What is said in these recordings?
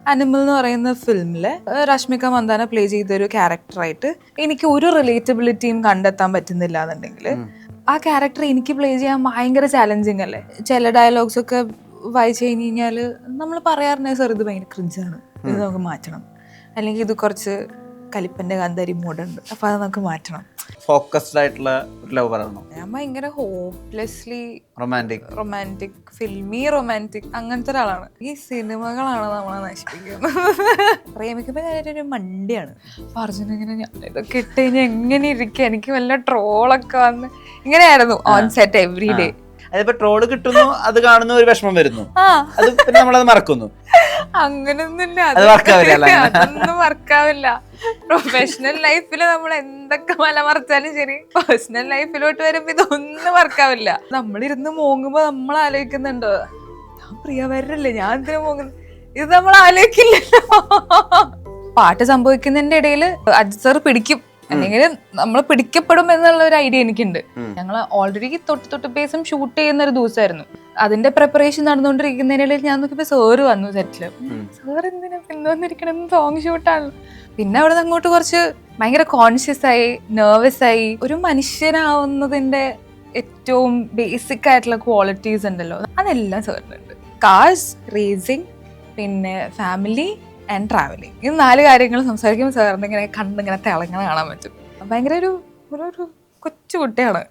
Animal എന്ന് പറയുന്ന ഫിലിമില് Rashmika Mandhana play ചെയ്തൊരു ക്യാരക്ടറായിട്ട് എനിക്ക് ഒരു റിലേറ്റബിലിറ്റിയും കണ്ടെത്താൻ പറ്റുന്നില്ല എന്നുണ്ടെങ്കിൽ ആ ക്യാരക്ടർ എനിക്ക് പ്ലേ ചെയ്യാൻ ഭയങ്കര ചാലഞ്ചിങ് അല്ലേ. ചില ഡയലോഗ്സ് ഒക്കെ വായിച്ചു കഴിഞ്ഞ് കഴിഞ്ഞാല് നമ്മൾ പറയാറുണ്ട് സാർ ഇത് ഭയങ്കര ക്രിഞ്ചാണ്, ഇത് നമുക്ക് മാറ്റണം, അല്ലെങ്കിൽ ഇത് കുറച്ച് കലിപ്പന്റെ കാന്താരി മോഡുണ്ട്, അപ്പൊ അത് നമുക്ക് മാറ്റണം. ഫോക്കസ്ഡ് ആയിട്ടുള്ള ലവ് പറയണം. ഞാൻ ഭയങ്കര ഹോപ്പ്ലെസ്ലി റൊമാൻറ്റിക് ഫിൽമി റൊമാൻറ്റിക് അങ്ങനത്തെ ഒരാളാണ്. ഈ സിനിമകളാണ് നമ്മളെ നശിപ്പിക്കുന്നത്. പ്രേമിക്കുമ്പോ ഞാനൊരു മണ്ടിയാണ്. അപ്പൊ അർജുന ഇങ്ങനെ ഞാൻ ഇതൊക്കെ ഇട്ട് കഴിഞ്ഞാൽ എങ്ങനെ ഇരിക്കുക, എനിക്ക് വല്ല ട്രോളൊക്കെ വന്ന് ഇങ്ങനെയായിരുന്നു ഓൺ സെറ്റ് എവറി ഡേ. അതിപ്പോ ട്രോള് കിട്ടുന്നു, അത് കാണുന്ന ഒരു വിഷമം വരുന്നു, അത് പിന്നെ നമ്മളത് മറക്കുന്നു. അങ്ങനൊന്നുമില്ല, അതൊന്നും വർക്കാവില്ല. പ്രൊഫഷണൽ ലൈഫിൽ നമ്മൾ എന്തൊക്കെ മലമറിച്ചാലും ശരി, പേഴ്സണൽ ലൈഫിലോട്ട് വരുമ്പോ ഇതൊന്നും വർക്കാവില്ല. നമ്മളിരുന്ന് മോങ്ങുമ്പോ നമ്മൾ ആലോചിക്കുന്നുണ്ടോ ഞാൻ പ്രിയവരല്ലേ, ഞാൻ എന്തിനാ മോങ്ങുന്നു, ഇത് നമ്മൾ ആലോചിക്കില്ലല്ലോ. പാട്ട് സംഭവിക്കുന്നതിന്റെ ഇടയിൽ അജിത് സാർ പിടിക്കും, അല്ലെങ്കിൽ നമ്മൾ പിടിക്കപ്പെടും എന്നുള്ള ഒരു ഐഡിയ എനിക്കുണ്ട്. ഞങ്ങൾ ഓൾറെഡി തൊട്ട് പേസും ഷൂട്ട് ചെയ്യുന്ന ഒരു ദിവസമായിരുന്നു. അതിന്റെ പ്രിപ്പറേഷൻ നടന്നുകൊണ്ടിരിക്കുന്നതിനിടയിൽ ഞാൻ നോക്കിയപ്പോ സാറ് വന്നു സെറ്റില്. സാർ എന്തിനാ പിന്നെ വന്നിരിക്കണം, സോങ് ഷൂട്ടാണല്ലോ. പിന്നെ അവിടെ നിന്ന് അങ്ങോട്ട് കുറച്ച് ഭയങ്കര കോൺഷ്യസ് ആയി, നെർവസ് ആയി. ഒരു മനുഷ്യനാവുന്നതിന്റെ ഏറ്റവും ബേസിക് ആയിട്ടുള്ള ക്വാളിറ്റീസ് ഉണ്ടല്ലോ, അതെല്ലാം സാറിനുണ്ട്. കാർസ്, റേസിംഗ്, പിന്നെ ഫാമിലി ആൻഡ് ട്രാവലിംഗ്. ഈ 4 കാര്യങ്ങൾ സംസാരിക്കുമ്പോൾ സാറിന് ഇങ്ങനെ കണ്ടിങ്ങനെ തിളങ്ങനെ കാണാൻ പറ്റും. ഭയങ്കര ഒരു കൊച്ചു കുട്ടിയാണ്.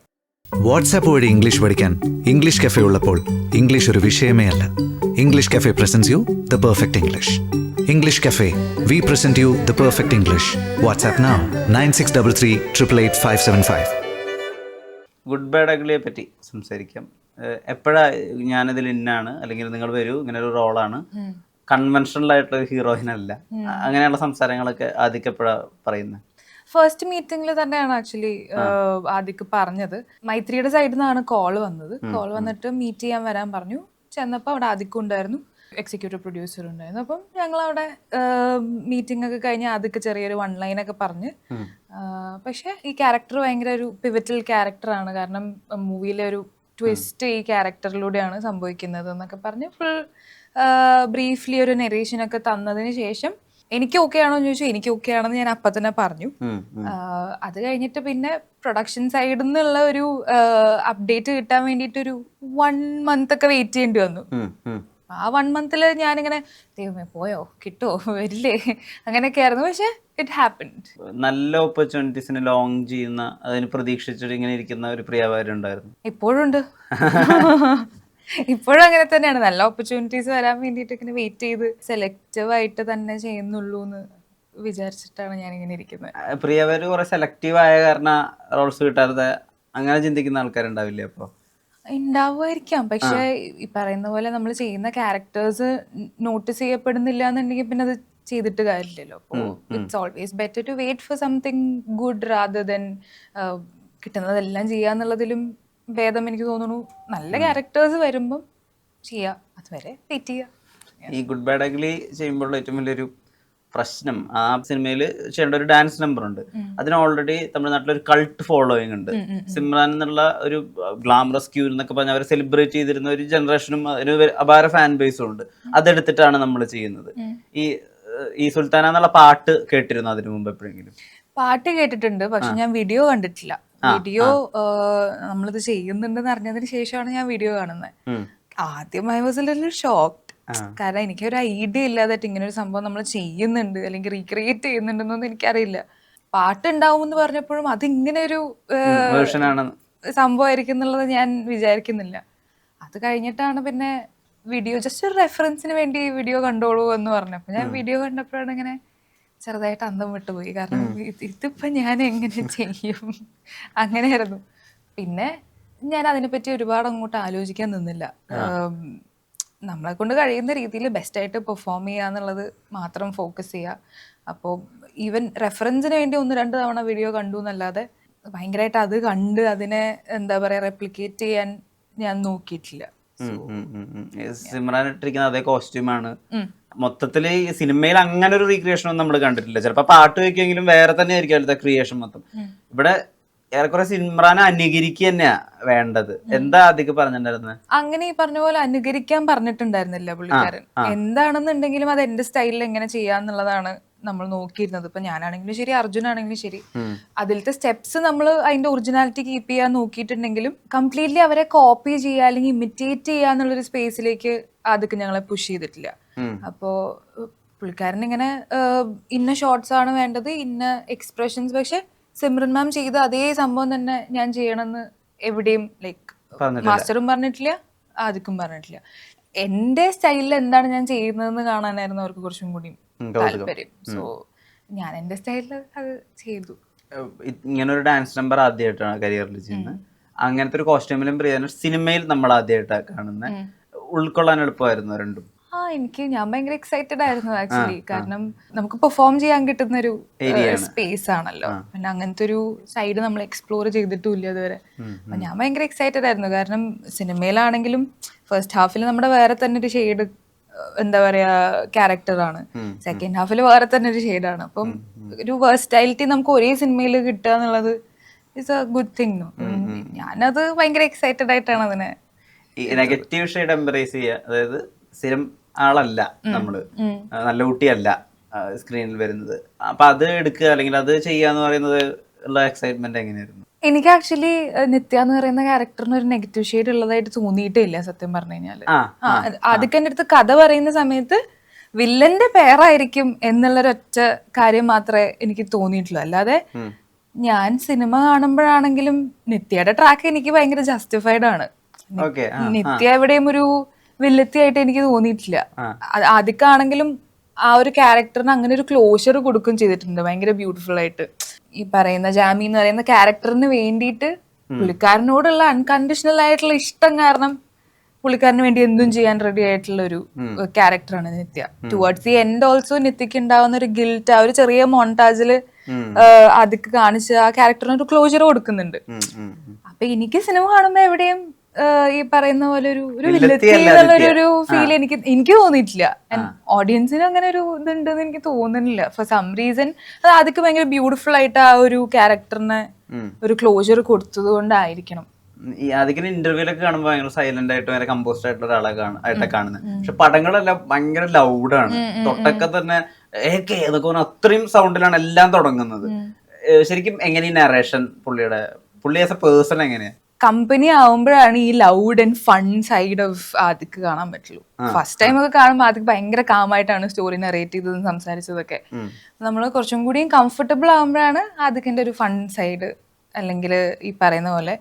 വാട്സാപ്പ് വഴി ഇംഗ്ലീഷ് പഠിക്കാൻ ഇംഗ്ലീഷ് കഫേ ഉള്ളപ്പോൾ ഇംഗ്ലീഷ് ഒരു വിഷയമേ അല്ല. English cafe presents you the perfect English. English cafe, we present you the perfect English. WhatsApp now 9633388575. Good bad അഗ്ലിയെ പറ്റി സംസാരിക്കാം. എപ്പോഴാ ഞാനിതിൽ ഇന്നാണ്, അല്ലെങ്കിൽ നിങ്ങൾ വരൂ ഇങ്ങനെ ഒരു റോളാണ്, കൺവെൻഷണൽ ആയിട്ടുള്ള ഹീറോയിൻ അല്ല, അങ്ങനെയുള്ള സംസാരങ്ങളൊക്കെ ആദ്യം എപ്പോഴാ പറയുന്നത്? ഫസ്റ്റ് മീറ്റിംഗിൽ തന്നെയാണ് ആക്ച്വലി ആദ്യം പറഞ്ഞത്. മൈത്രിയുടെ സൈഡിൽ നിന്നാണ് കോൾ വന്നത്. കോൾ വന്നിട്ട് മീറ്റ് ചെയ്യാൻ വരാൻ പറഞ്ഞു. ചെന്നപ്പോൾ അവിടെ ആദിക്കും ഉണ്ടായിരുന്നു, എക്സിക്യൂട്ടീവ് പ്രൊഡ്യൂസർ ഉണ്ടായിരുന്നു. അപ്പം ഞങ്ങൾ അവിടെ മീറ്റിംഗ് ഒക്കെ കഴിഞ്ഞ് ആദ്യമൊക്കെ ചെറിയൊരു 1 ലൈനൊക്കെ പറഞ്ഞ്. പക്ഷെ ഈ ക്യാരക്ടർ ഭയങ്കര ഒരു പിവറ്റൽ ക്യാരക്ടറാണ്, കാരണം മൂവിയിലെ ഒരു ട്വിസ്റ്റ് ഈ ക്യാരക്ടറിലൂടെയാണ് സംഭവിക്കുന്നത് എന്നൊക്കെ പറഞ്ഞ് ഫുൾ ബ്രീഫ്ലി ഒരു നെറേഷനൊക്കെ തന്നതിന് ശേഷം എനിക്ക് ഓക്കെ ആണോ എന്ന് ചോദിച്ചാൽ എനിക്ക് ഓക്കെ ആണെന്ന് ഞാൻ അപ്പം തന്നെ പറഞ്ഞു. അത് കഴിഞ്ഞിട്ട് പിന്നെ പ്രൊഡക്ഷൻ സൈഡിൽ നിന്നുള്ള ഒരു അപ്ഡേറ്റ് കിട്ടാൻ വേണ്ടിയിട്ടൊരു 1 month ഒക്കെ വെയിറ്റ് ചെയ്യേണ്ടി വന്നു. ആ 1 month ഞാനിങ്ങനെ ദൈവമേ പോയോ, കിട്ടോ, വരില്ലേ, അങ്ങനെയൊക്കെ ആയിരുന്നു. പക്ഷെ ഇറ്റ് ഹാപ്പൻഡ്. നല്ല ഓപ്പർച്യൂണിറ്റീസിന് ലോങ് ചെയ്യുന്ന, അതിന് പ്രതീക്ഷിച്ചിട്ട് ഇങ്ങനെ ഇരിക്കുന്ന ഒരു പ്രിയവാരം ഉണ്ടായിരുന്നു. ഇപ്പോഴും ഉണ്ട്. ഇപ്പോഴും അങ്ങനെ തന്നെയാണ്. നല്ല ഓപ്പർച്യൂണിറ്റീസ് വരാൻ വേണ്ടിയിട്ട് ഇങ്ങനെ വെയിറ്റ് ചെയ്ത് സെലക്റ്റീവ് ആയിട്ട് തന്നെ ചെയ്യുന്നുള്ളൂ എന്ന് വിചാരിച്ചിട്ടാണ് ഞാൻ ഇങ്ങനെ ഇരിക്കുന്നത്. പ്രിയവര് കുറെ സെലക്റ്റീവ് ആയ കാരണം റോൾസ് കിട്ടാതെ അങ്ങനെ ചിന്തിക്കുന്ന ആൾക്കാരുണ്ടാവില്ലേ? അപ്പൊ ഉണ്ടാവുമായിരിക്കാം. പക്ഷെ ഈ പറയുന്ന പോലെ നമ്മൾ ചെയ്യുന്ന ക്യാരക്ടേഴ്സ് നോട്ടീസ് ചെയ്യപ്പെടുന്നില്ല എന്നുണ്ടെങ്കിൽ പിന്നെ അത് ചെയ്തിട്ട് കാര്യമില്ലല്ലോ. അപ്പോൾ it's always better to wait for something good rather than കിട്ടുന്നതെല്ലാം ചെയ്യാന്നുള്ളതിലും ഭേദം എനിക്ക് തോന്നുന്നു നല്ല ക്യാരക്ടേഴ്സ് വരുമ്പം ചെയ്യാം, അതുവരെ വെയിറ്റ് ചെയ്യാം. ഈ ഗുഡ് ബാഡ് അഗ്ലി ചെയ്യുമ്പോഴുള്ള ഏറ്റവും വലിയൊരു പ്രശ്നം, ആ സിനിമയിൽ ചെയ്യേണ്ട ഒരു ഡാൻസ് നമ്പർ ഉണ്ട്. അതിന് ഓൾറെഡി തമിഴ്നാട്ടിലൊരു കൾട്ട് ഫോളോയിങ് ഉണ്ട്. സിമ്രാൻ എന്നുള്ള ഒരു ഗ്ലാമറസ് ക്യൂൻ എന്നൊക്കെ പറഞ്ഞാൽ അവർ സെലിബ്രേറ്റ് ചെയ്തിരുന്ന ഒരു ജനറേഷനും അതിന് അപാര ഫാൻ ബേസും ഉണ്ട്. അതെടുത്തിട്ടാണ് നമ്മൾ ചെയ്യുന്നത്. ഈ സുൽത്താന എന്നുള്ള പാട്ട് കേട്ടിരുന്നു അതിനു മുമ്പ് എപ്പോഴെങ്കിലും? പാട്ട് കേട്ടിട്ടുണ്ട്, പക്ഷെ ഞാൻ വീഡിയോ കണ്ടിട്ടില്ല. വീഡിയോ നമ്മളിത് ചെയ്യുന്നുണ്ടെന്ന് അറിഞ്ഞതിന് ശേഷമാണ് ഞാൻ വീഡിയോ കാണുന്നത്. ആദ്യം I was A little shocked. കാരണം എനിക്കൊരു ഐഡിയ ഇല്ലാതായിട്ട് ഇങ്ങനെ ഒരു സംഭവം നമ്മൾ ചെയ്യുന്നുണ്ട് അല്ലെങ്കിൽ റീക്രിയേറ്റ് ചെയ്യുന്നുണ്ടെന്നൊന്നും എനിക്കറിയില്ല. പാട്ട് ഉണ്ടാവും എന്ന് പറഞ്ഞപ്പോഴും അതിങ്ങനെ ഒരു സംഭവമായിരിക്കും എന്നുള്ളത് ഞാൻ വിചാരിക്കുന്നില്ല. അത് കഴിഞ്ഞിട്ടാണ് പിന്നെ വീഡിയോ ജസ്റ്റ് ഒരു റെഫറൻസിന് വേണ്ടി വീഡിയോ കണ്ടോളൂ എന്ന് പറഞ്ഞപ്പോൾ ഞാൻ വീഡിയോ കണ്ടപ്പോഴാണ് ഇങ്ങനെ ചെറുതായിട്ട് അന്തം വിട്ടുപോയി. കാരണം ഇതിപ്പോ ഞാൻ എങ്ങനെ ചെയ്യും, അങ്ങനെയായിരുന്നു. പിന്നെ ഞാൻ അതിനെപ്പറ്റി ഒരുപാട് അങ്ങോട്ട് ആലോചിക്കാൻ നിന്നില്ല. നമ്മളെ കൊണ്ട് കഴിയുന്ന രീതിയിൽ ബെസ്റ്റായിട്ട് പെർഫോം ചെയ്യുക എന്നുള്ളത് മാത്രം ഫോക്കസ് ചെയ്യുക. അപ്പോൾ ഈവൻ റെഫറൻസിന് വേണ്ടി 1-2 തവണ വീഡിയോ കണ്ടു എന്നല്ലാതെ ഭയങ്കരമായിട്ട് അത് കണ്ട് അതിനെ എന്താ പറയുക റെപ്ലിക്കേറ്റ് ചെയ്യാൻ ഞാൻ നോക്കിയിട്ടില്ല. സിമ്രാൻ ഇട്ടിരിക്കുന്ന അതേ കോസ്റ്റ്യൂമാണ്. മൊത്തത്തില് ഈ സിനിമയിൽ അങ്ങനെ ഒരു റീക്രിയേഷൻ ഒന്നും നമ്മൾ കണ്ടിട്ടില്ല. ചിലപ്പോൾ പാട്ട് വയ്ക്കെങ്കിലും വേറെ തന്നെ ആയിരിക്കും അതിലത്തെ ക്രിയേഷൻ മൊത്തം. ഇവിടെ ഏറെക്കുറെ സിമ്രാനെ അനുകരിക്കുക തന്നെയാ വേണ്ടത്. എന്താ അധികം പറഞ്ഞിട്ടുണ്ടായിരുന്നത്? അങ്ങനെ ഈ പറഞ്ഞ പോലെ അനുകരിക്കാൻ പറഞ്ഞിട്ടുണ്ടായിരുന്നില്ല പുള്ളിക്കാരൻ. എന്താണെന്നുണ്ടെങ്കിലും അത് എന്റെ സ്റ്റൈലിൽ എങ്ങനെ ചെയ്യാന്നുള്ളതാണ് നമ്മൾ നോക്കിയിരുന്നത്. ഇപ്പൊ ഞാനാണെങ്കിലും ശരി, അർജുനാണെങ്കിലും ശരി, അതിലത്തെ സ്റ്റെപ്സ് നമ്മൾ അതിന്റെ ഒറിജിനാലിറ്റി കീപ്പ് ചെയ്യാൻ നോക്കിയിട്ടുണ്ടെങ്കിലും കംപ്ലീറ്റ്ലി അവരെ കോപ്പി ചെയ്യുക അല്ലെങ്കിൽ ഇമിറ്റേറ്റ് ചെയ്യുക എന്നുള്ളൊരു സ്പേസിലേക്ക് അതൊക്കെ ഞങ്ങളെ പുഷ് ചെയ്തിട്ടില്ല. അപ്പോ പുള്ളിക്കാരൻ ഇങ്ങനെ ഇന്ന ഷോർട്സ് ആണ് വേണ്ടത്, ഇന്ന എക്സ്പ്രഷൻസ്, പക്ഷെ സിമ്രൻ മാം ചെയ്ത അതേ സംഭവം തന്നെ ഞാൻ ചെയ്യണമെന്ന് എവിടെയും ലൈക്ക് മാസ്റ്ററും പറഞ്ഞിട്ടില്ല, ആദിക്കും പറഞ്ഞിട്ടില്ല. എന്റെ സ്റ്റൈലിൽ എന്താണ് ഞാൻ ചെയ്യുന്നതെന്ന് കാണാനായിരുന്നു അവർക്ക് കുറച്ചും കൂടി താല്പര്യം. സോ ഞാൻ എന്റെ സ്റ്റൈലിൽ അത് ചെയ്തു. ഇങ്ങനെ ഒരു ഡാൻസ് നമ്പർ ആദ്യമായിട്ടാണ് കരിയറിൽ ചെയ്യുന്നത്. അങ്ങനത്തെ ഒരു കോസ്റ്റ്യൂമിലും പ്രിയ സിനിമയിൽ നമ്മൾ ആദ്യമായിട്ടാണ് കാണുന്നത്. ഉൾക്കൊള്ളാൻ എളുപ്പമായിരുന്നു രണ്ടും? ഞാൻ ഭയങ്കര എക്സൈറ്റഡ് ആയിരുന്നു ആക്ച്വലി. കാരണം നമുക്ക് പെർഫോം ചെയ്യാൻ കിട്ടുന്ന ഒരു സ്പേസ് ആണല്ലോ. പിന്നെ അങ്ങനത്തെ ഒരു സൈഡ് നമ്മൾ എക്സ്പ്ലോർ ചെയ്തിട്ടുമില്ല ഇതുവരെ. അപ്പൊ ഞാൻ ഭയങ്കര എക്സൈറ്റഡ് ആയിരുന്നു. കാരണം സിനിമയിലാണെങ്കിലും ഫസ്റ്റ് ഹാഫിൽ നമ്മുടെ വേറെ തന്നെ ഒരു ഷെയ്ഡ്, എന്താ പറയാ, ക്യാരക്ടറാണ്. സെക്കൻഡ് ഹാഫിൽ വേറെ തന്നെ ഒരു ഷെയ്ഡാണ്. അപ്പം ഒരു വേഴ്സ്റ്റൈലിറ്റി നമുക്ക് ഒരേ സിനിമയിൽ കിട്ടുക എന്നുള്ളത് ഇറ്റ്സ് എ ഗുഡ് തിങ്. ഞാനത് ഭയങ്കര എക്സൈറ്റഡ് ആയിട്ടാണ് അതിനെ. നെഗറ്റീവ് ഷെയ്ഡ് എംബ്രേസ് ചെയ്യുക, അതായത് സ്ഥിരം ആളല്ല നമ്മള്, നല്ല കുട്ടിയല്ല സ്ക്രീനിൽ വരുന്നത്. അപ്പൊ അത് എടുക്കുക അല്ലെങ്കിൽ അത് ചെയ്യാന്ന് പറയുന്നത് ഉള്ള എക്സൈറ്റ്മെന്റ് എങ്ങനെയായിരുന്നു? എനിക്ക് ആക്ച്വലി നിത്യ എന്ന് പറയുന്ന ക്യാരക്ടറിന് ഒരു നെഗറ്റീവ് ഷെയ്ഡ് ഉള്ളതായിട്ട് തോന്നിയിട്ടേ ഇല്ല സത്യം പറഞ്ഞു കഴിഞ്ഞാല്. ആദ്യമൊക്കെ എൻ്റെ അടുത്ത് കഥ പറയുന്ന സമയത്ത് വില്ലന്റെ പേരായിരിക്കും എന്നുള്ളൊരൊറ്റ കാര്യം മാത്രമേ എനിക്ക് തോന്നിയിട്ടുള്ളൂ. അല്ലാതെ ഞാൻ സിനിമ കാണുമ്പോഴാണെങ്കിലും നിത്യയുടെ ട്രാക്ക് എനിക്ക് ഭയങ്കര ജസ്റ്റിഫൈഡ് ആണ്. നിത്യ എവിടെയും ഒരു വില്ലത്തിയായിട്ട് എനിക്ക് തോന്നിയിട്ടില്ല. ആദ്യക്കാണെങ്കിലും ആ ഒരു ക്യാരക്ടറിന് അങ്ങനെ ഒരു ക്ലോഷർ കൊടുക്കുകയും ചെയ്തിട്ടുണ്ട് ഭയങ്കര ബ്യൂട്ടിഫുൾ ആയിട്ട്. ഈ പറയുന്ന ജാമി എന്ന് പറയുന്ന ക്യാരക്ടറിന് വേണ്ടിയിട്ട് പുള്ളിക്കാരനോടുള്ള അൺകണ്ടീഷണൽ ആയിട്ടുള്ള ഇഷ്ടം കാരണം പുള്ളിക്കാരന് വേണ്ടി എന്തും ചെയ്യാൻ റെഡി ആയിട്ടുള്ള ഒരു ക്യാരക്ടറാണ് നിത്യ. ടുവേർഡ്സ് ദി എൻഡ് ഓൾസോ നിത്യക്ക് ഉണ്ടാവുന്ന ഒരു ഗിൽറ്റ് ആ ഒരു ചെറിയ മോണ്ടാജില് അതൊക്കെ കാണിച്ച് ആ ക്യാരക്ടറിന് ഒരു ക്ലോഷർ കൊടുക്കുന്നുണ്ട്. അപ്പൊ എനിക്ക് സിനിമ കാണുമ്പോ എവിടെയും ഈ പറയുന്ന പോലെ ഒരു വില്ലത്തിന്നുള്ളൊരു ഫീൽ എനിക്ക് തോന്നിയിട്ടില്ല. ഓഡിയൻസിന് അങ്ങനെ ഒരു ഇതുണ്ടെന്ന് എനിക്ക് തോന്നുന്നില്ല. ഫോർ സം റീസൺ അത് അതൊക്കെ ഭയങ്കര ബ്യൂട്ടിഫുൾ ആയിട്ട് ആ ഒരു ക്യാരക്ടറിന് ഒരു ക്ലോഷർ കൊടുത്തത് കൊണ്ടായിരിക്കണം. അതിന് ഇന്റർവ്യൂലൊക്കെ കാണുമ്പോൾ ഭയങ്കര സൈലന്റ് ആയിട്ട് ഭയങ്കര കമ്പോസ്ഡ് ആയിട്ടുള്ള ഒരാളെ ആയിട്ടാണ് കാണുന്നത്. പക്ഷെ പടങ്ങളെല്ലാം ഭയങ്കര ലൗഡാണ്. തൊട്ടൊക്കെ തന്നെ എന്നൊക്കെ പറഞ്ഞാൽ അത്രയും സൗണ്ടിലാണ് എല്ലാം തുടങ്ങുന്നത്. ശരിക്കും എങ്ങനെയാ നറേഷൻ പുള്ളി ആസ് എ പേഴ്സൺ എങ്ങനെയാ? കമ്പനി ആവുമ്പോഴാണ് ഈ loud and fun side of ആദിക്ക് കാണാൻ പറ്റുള്ളൂ. ഫസ്റ്റ് ടൈം ഒക്കെ കാണുമ്പോൾ ആദിക്ക് ഭയങ്കര കാമായിട്ടാണ് സ്റ്റോറി നറേറ്റ് ചെയ്തതും സംസാരിച്ചതൊക്കെ. നമ്മൾ കുറച്ചും കൂടിയും കംഫർട്ടബിൾ ആകുമ്പോഴാണ് ആദിക്കിന്റെ ഒരു ഫൺ സൈഡ് അല്ലെങ്കിൽ ഈ പറയുന്ന പോലെ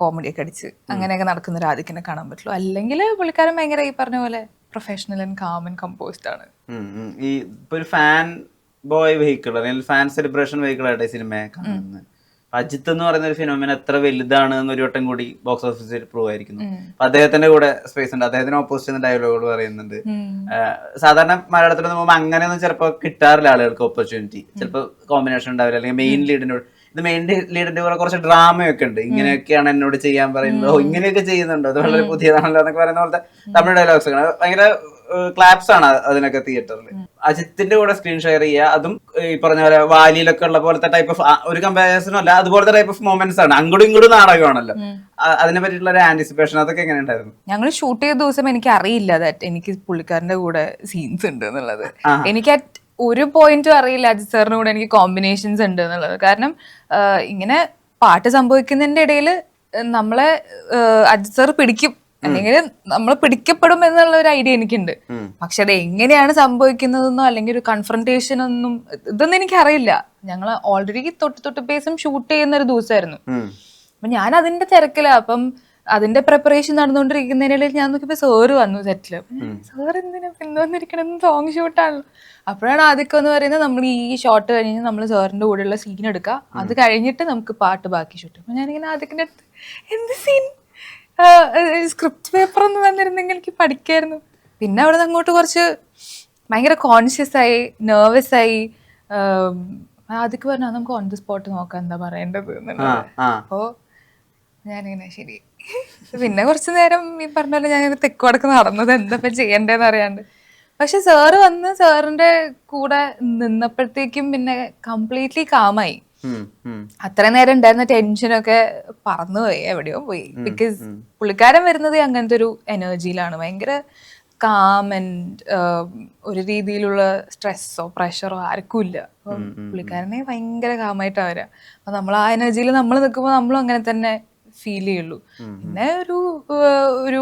കോമഡി ഒക്കെ അടിച്ച് അങ്ങനെയൊക്കെ നടക്കുന്ന ഒരു ആദിക്കിനെ കാണാൻ പറ്റുള്ളൂ. അല്ലെങ്കിൽ പുള്ളിക്കാരൻ ഭയങ്കര ഈ പറഞ്ഞ പോലെ professional and calm and composed ആണ്. ഈ ഇപ്പൊ ഒരു ഫാൻ ബോയ് വെഹിക്കിൾ അല്ലെങ്കിൽ ഫാൻ സെലിബ്രേഷൻ വെഹിക്കിൾ ആയിട്ട് സിനിമയെ കാണുന്നത്. അജിത്ത് എന്ന് പറയുന്ന ഒരു ഫിനോമിന എത്ര വലുതാണ് എന്നൊരു വട്ടം കൂടി ബോക്സ് ഓഫീസിൽ പ്രൂവ് ആയിരിക്കുന്നു. അപ്പൊ അദ്ദേഹത്തിന്റെ കൂടെ സ്പേസ് ഉണ്ട്. അദ്ദേഹത്തിന് ഓപ്പോസിറ്റ് ചെയ്യുന്ന ഡയലോഗുകൾ പറയുന്നുണ്ട്. സാധാരണ മലയാളത്തിൽ നോക്കുമ്പോൾ അങ്ങനെയൊന്നും ചിലപ്പോൾ കിട്ടാറില്ല ആളുകൾക്ക് ഓപ്പർച്യൂണിറ്റി. ചിലപ്പോൾ കോമ്പിനേഷൻ ഉണ്ടാവില്ല. അല്ലെങ്കിൽ മെയിൻ ലീഡിന്റെ ഇത് മെയിൻ ലീഡിന്റെ കൂടെ കുറച്ച് ഡ്രാമയൊക്കെ ഉണ്ട്. ഇങ്ങനെയൊക്കെയാണ് എന്നോട് ചെയ്യാൻ പറയുന്നത്, ഇങ്ങനെയൊക്കെ ചെയ്യുന്നുണ്ടോ, അത് വളരെ പുതിയതാണല്ലോ എന്നൊക്കെ പറയുന്ന പോലത്തെ തമിഴ് ഡയലോഗ്സ് ഒക്കെ ഭയങ്കര ക്ലാപ്സ് ആണ് അതിനൊക്കെ തിയേറ്ററിൽ. അജിത്തിന്റെ കൂടെ സ്ക്രീൻ ഷെയർ ചെയ്യുക, അതും ഈ പറഞ്ഞ പോലെ വാലിയിലൊക്കെ ഉള്ള പോലത്തെ ടൈപ്പ് ഓഫ് ഒരു കമ്പാരിസണും അല്ല, അതുപോലത്തെ ടൈപ്പ് ഓഫ് മൊമെന്റ്സ് ആണ്. അങ്ങോട്ടും ഇങ്ങോട്ടും നാടകമാണല്ലോ. അതിനെ പറ്റിയിട്ടുള്ള ഒരു ആന്റിസിപ്പേഷൻ അതൊക്കെ എങ്ങനെ ഉണ്ടായിരുന്നു? ഞങ്ങൾ ഷൂട്ട് ചെയ്ത ദിവസം എനിക്ക് അറിയില്ല എനിക്ക് പുള്ളിക്കാരന്റെ കൂടെ സീൻസ് ഉണ്ട് എന്നുള്ളത്. എനിക്ക് ഒരു പോയിന്റും അറിയില്ല അജിത് സാറിന്റെ കൂടെ എനിക്ക് കോമ്പിനേഷൻസ് ഉണ്ട് എന്നുള്ളത്. കാരണം ഇങ്ങനെ പാട്ട് സംഭവിക്കുന്നതിന്റെ ഇടയിൽ നമ്മളെ അജിത് സാർ പിടിക്കും അല്ലെങ്കിൽ നമ്മൾ പിടിക്കപ്പെടും എന്നുള്ള ഒരു ഐഡിയ എനിക്കുണ്ട്. പക്ഷെ അത് എങ്ങനെയാണ് സംഭവിക്കുന്നതെന്നോ അല്ലെങ്കിൽ ഒരു കൺഫ്രണ്ടേഷൻ ഒന്നും ഇതൊന്നും എനിക്കറിയില്ല. ഞങ്ങൾ ഓൾറെഡി തൊട്ട് പേസും ഷൂട്ട് ചെയ്യുന്ന ഒരു ദിവസമായിരുന്നു. അപ്പൊ ഞാൻ അതിന്റെ തിരക്കിലാണ്. അപ്പം അതിന്റെ പ്രിപ്പറേഷൻ നടന്നുകൊണ്ടിരിക്കുന്നതിനിടയിൽ ഞാൻ നോക്കിയപ്പോ സാറ് വന്നു സെറ്റില്. സാർ എന്തിനാ പിന്നെ വന്നിരിക്കണം, സോങ് ഷൂട്ടാണല്ലോ. അപ്പോഴാണ് ആദ്യമൊക്കെ എന്ന് പറയുന്നത് നമ്മൾ ഈ ഷോട്ട് കഴിഞ്ഞ് നമ്മൾ സാറിന്റെ കൂടെയുള്ള സീൻ എടുക്കുക, അത് കഴിഞ്ഞിട്ട് നമുക്ക് പാട്ട് ബാക്കി ഷൂട്ട്. അപ്പൊ ഞാനിങ്ങനെ ആദ്യത്തിന്റെ അടുത്ത് എന്ത് സീൻ സ്ക്രിപ്റ്റ് പേപ്പർ ഒന്ന് വന്നിരുന്നെങ്കിൽ എനിക്ക് പഠിക്കായിരുന്നു. പിന്നെ അവിടെ നിന്ന് അങ്ങോട്ട് കുറച്ച് ഭയങ്കര കോൺഷ്യസ് ആയി, നെർവസ് ആയി. ആദ്യമൊക്കെ പറഞ്ഞാൽ നമുക്ക് ഓൺ ദി സ്പോട്ട് നോക്കാം എന്താ പറയേണ്ടത് എന്നുള്ളത്. അപ്പോ ഞാനിങ്ങനെ ശരി. പിന്നെ കുറച്ചു നേരം ഈ പറഞ്ഞ പോലെ ഞാനിങ്ങനെ തെക്കുവടക്ക് നടന്നത് എന്താ ചെയ്യണ്ടേന്ന് അറിയാണ്ട്. പക്ഷെ സാറ് വന്ന് സാറിന്റെ കൂടെ നിന്നപ്പോഴത്തേക്കും പിന്നെ കംപ്ലീറ്റ്ലി കാമായി. അത്ര നേരം ഉണ്ടായിരുന്ന ടെൻഷനൊക്കെ പറന്നുപോയി, എവിടെയോ പോയി. ബിക്കോസ് പുള്ളിക്കാരൻ വരുന്നത് അങ്ങനത്തെ ഒരു എനർജിയിലാണ്, ഭയങ്കര കാം ആൻഡ് ഒരു രീതിയിലുള്ള സ്ട്രെസ്സോ പ്രഷറോ ആർക്കും ഇല്ല. അപ്പം പുള്ളിക്കാരനെ ഭയങ്കര കാമായിട്ടാണ് വരിക. അപ്പൊ നമ്മൾ ആ എനർജിയിൽ നമ്മൾ നിൽക്കുമ്പോൾ നമ്മളും അങ്ങനെ തന്നെ ഫീൽ ചെയ്യുള്ളൂ. പിന്നെ ഒരു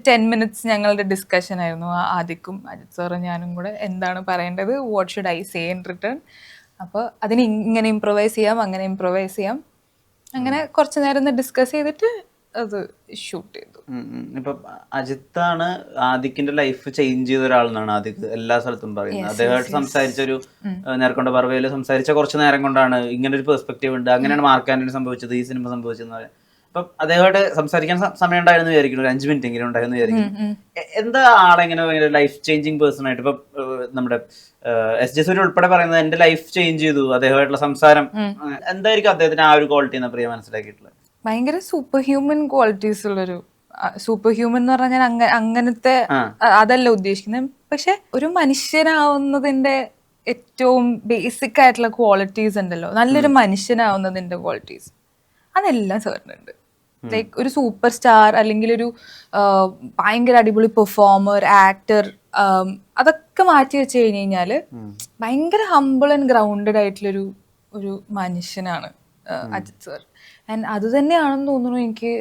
10 minutes ഞങ്ങളുടെ ഡിസ്കഷൻ ആയിരുന്നു, ആദിക്കും അജിത് സാറും ഞാനും കൂടെ എന്താണ് പറയേണ്ടത്, what should I say in return. അപ്പോൾ അതിന് ഇങ്ങനെ ഇംപ്രൊവൈസ് ചെയ്യാം, അങ്ങനെ ഇംപ്രൊവൈസ് ചെയ്യാം, അങ്ങനെ കുറച്ച് നേരം ഡിസ്കസ് ചെയ്തിട്ട് അത് ഷൂട്ട് ചെയ്തു. ഇപ്പൊ അജിത്താണ് ആദിക്കിന്റെ ലൈഫ് ചേഞ്ച് ചെയ്ത ഒരാളെന്നാണ് ആദിക്ക് എല്ലാ സ്ഥലത്തും പറയുന്നത്. അദ്ദേഹമായിട്ട് സംസാരിച്ചൊരു നേർക്കൊണ്ട പറവയിൽ സംസാരിച്ച കുറച്ച് നേരം കൊണ്ടാണ് ഇങ്ങനെ ഒരു പെർസ്പെക്റ്റീവ് ഉണ്ട്, അങ്ങനെയാണ് മാർക്ക് ആന്റണി സംഭവിച്ചത്, ഈ സിനിമ സംഭവിച്ചതെന്ന് പറയാം. അപ്പം അദ്ദേഹമായിട്ട് സംസാരിക്കാൻ സമയം ഉണ്ടായിരുന്നു വിചാരിക്കുന്നു, ഒരു 5 minute എങ്കിലും ഉണ്ടായിരുന്നു വിചാരിക്കുന്നു. എന്താ ആളെങ്ങനെ ഭയങ്കര ലൈഫ് ചേഞ്ചിങ് പേഴ്സൺ ആയിട്ട് ഇപ്പൊ നമ്മുടെ എസ് ജെ സൂര്യ ഉൾപ്പെടെ പറയുന്നത് എന്റെ ലൈഫ് ചേഞ്ച് ചെയ്തു അദ്ദേഹമായിട്ടുള്ള സംസാരം, എന്തായിരിക്കും അദ്ദേഹത്തിന് ആ ഒരു ക്വാളിറ്റി എന്ന് പ്രിയ മനസ്സിലാക്കിയിട്ടുള്ളത്? ഭയങ്കര സൂപ്പർ ഹ്യൂമൻ ക്വാളിറ്റീസ് ഉള്ളൊരു, സൂപ്പർ ഹ്യൂമൻ എന്ന് പറഞ്ഞാൽ അങ്ങനത്തെ അതല്ല ഉദ്ദേശിക്കുന്നത്, പക്ഷെ ഒരു മനുഷ്യനാവുന്നതിന്റെ ഏറ്റവും ബേസിക് ആയിട്ടുള്ള ക്വാളിറ്റീസ് ഉണ്ടല്ലോ, നല്ലൊരു മനുഷ്യനാവുന്നതിന്റെ ക്വാളിറ്റീസ്, അതെല്ലാം സാറിനുണ്ട്. ലൈക്ക് ഒരു സൂപ്പർ സ്റ്റാർ അല്ലെങ്കിൽ ഒരു ഭയങ്കര അടിപൊളി പെർഫോമർ, ആക്ടർ, അതൊക്കെ മാറ്റി വെച്ച് കഴിഞ്ഞ് കഴിഞ്ഞാല് ഭയങ്കര ഹംബിൾ ആൻഡ് ഗ്രൗണ്ടഡ് ആയിട്ടുള്ളൊരു ഒരു മനുഷ്യനാണ് അജിത് സാർ. ആൻഡ് അത് തന്നെയാണെന്ന് തോന്നുന്നു എനിക്ക്.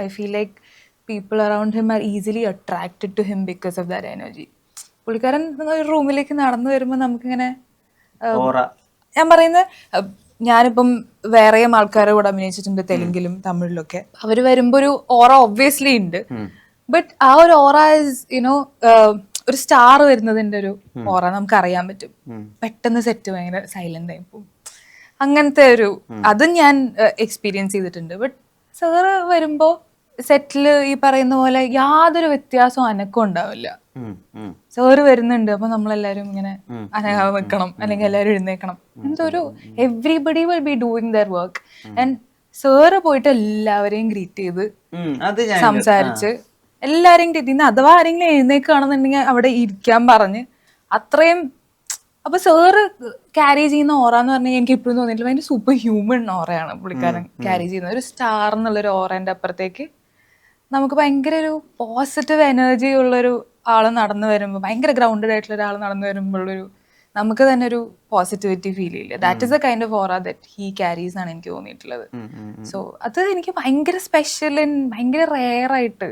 I feel like people around him are easily attracted to him because of that energy. പുള്ളിക്കാരൻ ഒരു റൂമിലേക്ക് നടന്നു വരുമ്പോൾ നമുക്കിങ്ങനെ, ഞാൻ പറയുന്നത്, ഞാനിപ്പം വേറെയും ആൾക്കാരുടെ കൂടെ അഭിനയിച്ചിട്ടുണ്ട് തെലുങ്കിലും തമിഴിലൊക്കെ. അവർ വരുമ്പോൾ ഒരു ഓറ ഒബ്വിയസ്ലി ഉണ്ട്, ബട്ട് ആ ഒരു ഓറ ഇസ് യുനോ ഒരു സ്റ്റാർ വരുന്നതിന്റെ ഒരു ഓറ നമുക്ക് അറിയാൻ പറ്റും. പെട്ടെന്ന് സെറ്റ് ഭയങ്കര സൈലന്റ് ആയി പോകും, അങ്ങനത്തെ ഒരു അതും ഞാൻ എക്സ്പീരിയൻസ് ചെയ്തിട്ടുണ്ട്. ബട്ട് സാറ് വരുമ്പോ സെറ്റില് ഈ പറയുന്ന പോലെ യാതൊരു വ്യത്യാസവും അനക്കം ഉണ്ടാവില്ല. സാറ് വരുന്നുണ്ട് അപ്പൊ നമ്മളെല്ലാരും ഇങ്ങനെ അനങ്ങാതെ നിൽക്കണം, അല്ലെങ്കിൽ എല്ലാവരും എഴുന്നേക്കണം, എന്തൊരു everybody will be doing there work. And sir പോയിട്ട് എല്ലാവരെയും ഗ്രീറ്റ് ചെയ്ത് സംസാരിച്ച് എല്ലാരെയും ഗ്രീറ്റ് ചെയ്യുന്ന, അഥവാ ആരെങ്കിലും എഴുന്നേക്കുകയാണെന്നുണ്ടെങ്കിൽ അവിടെ ഇരിക്കാൻ പറഞ്ഞ് അത്രയും. അപ്പൊ സാറ് ക്യാരി ചെയ്യുന്ന ഓറ എന്ന് പറഞ്ഞാൽ എനിക്ക് ഇപ്പോഴും തോന്നിയിട്ടില്ല, അതിന്റെ സൂപ്പർ ഹ്യൂമൻ ഓറയാണ് പുള്ളിക്കാരൻ ക്യാരി ചെയ്യുന്നത്. ഒരു സ്റ്റാർ എന്നുള്ളൊരു ഓറേന്റെ അപ്പുറത്തേക്ക് നമുക്ക് ഭയങ്കര ഒരു പോസിറ്റീവ് എനർജി ഉള്ളൊരു ആള് നടന്നു വരുമ്പോൾ, ഭയങ്കര ഗ്രൗണ്ടഡ് ആയിട്ടുള്ള ഒരാൾ നടന്നു വരുമ്പോഴൊരു നമുക്ക് തന്നെ ഒരു പോസിറ്റിവിറ്റി ഫീൽ ചെയ്യില്ല. That is A kind of aura that he carries ആണ് എനിക്ക് തോന്നിയിട്ടുള്ളത്. സോ അത് എനിക്ക് ഭയങ്കര സ്പെഷ്യൽ ആൻഡ് ഭയങ്കര റെയർ ആയിട്ട്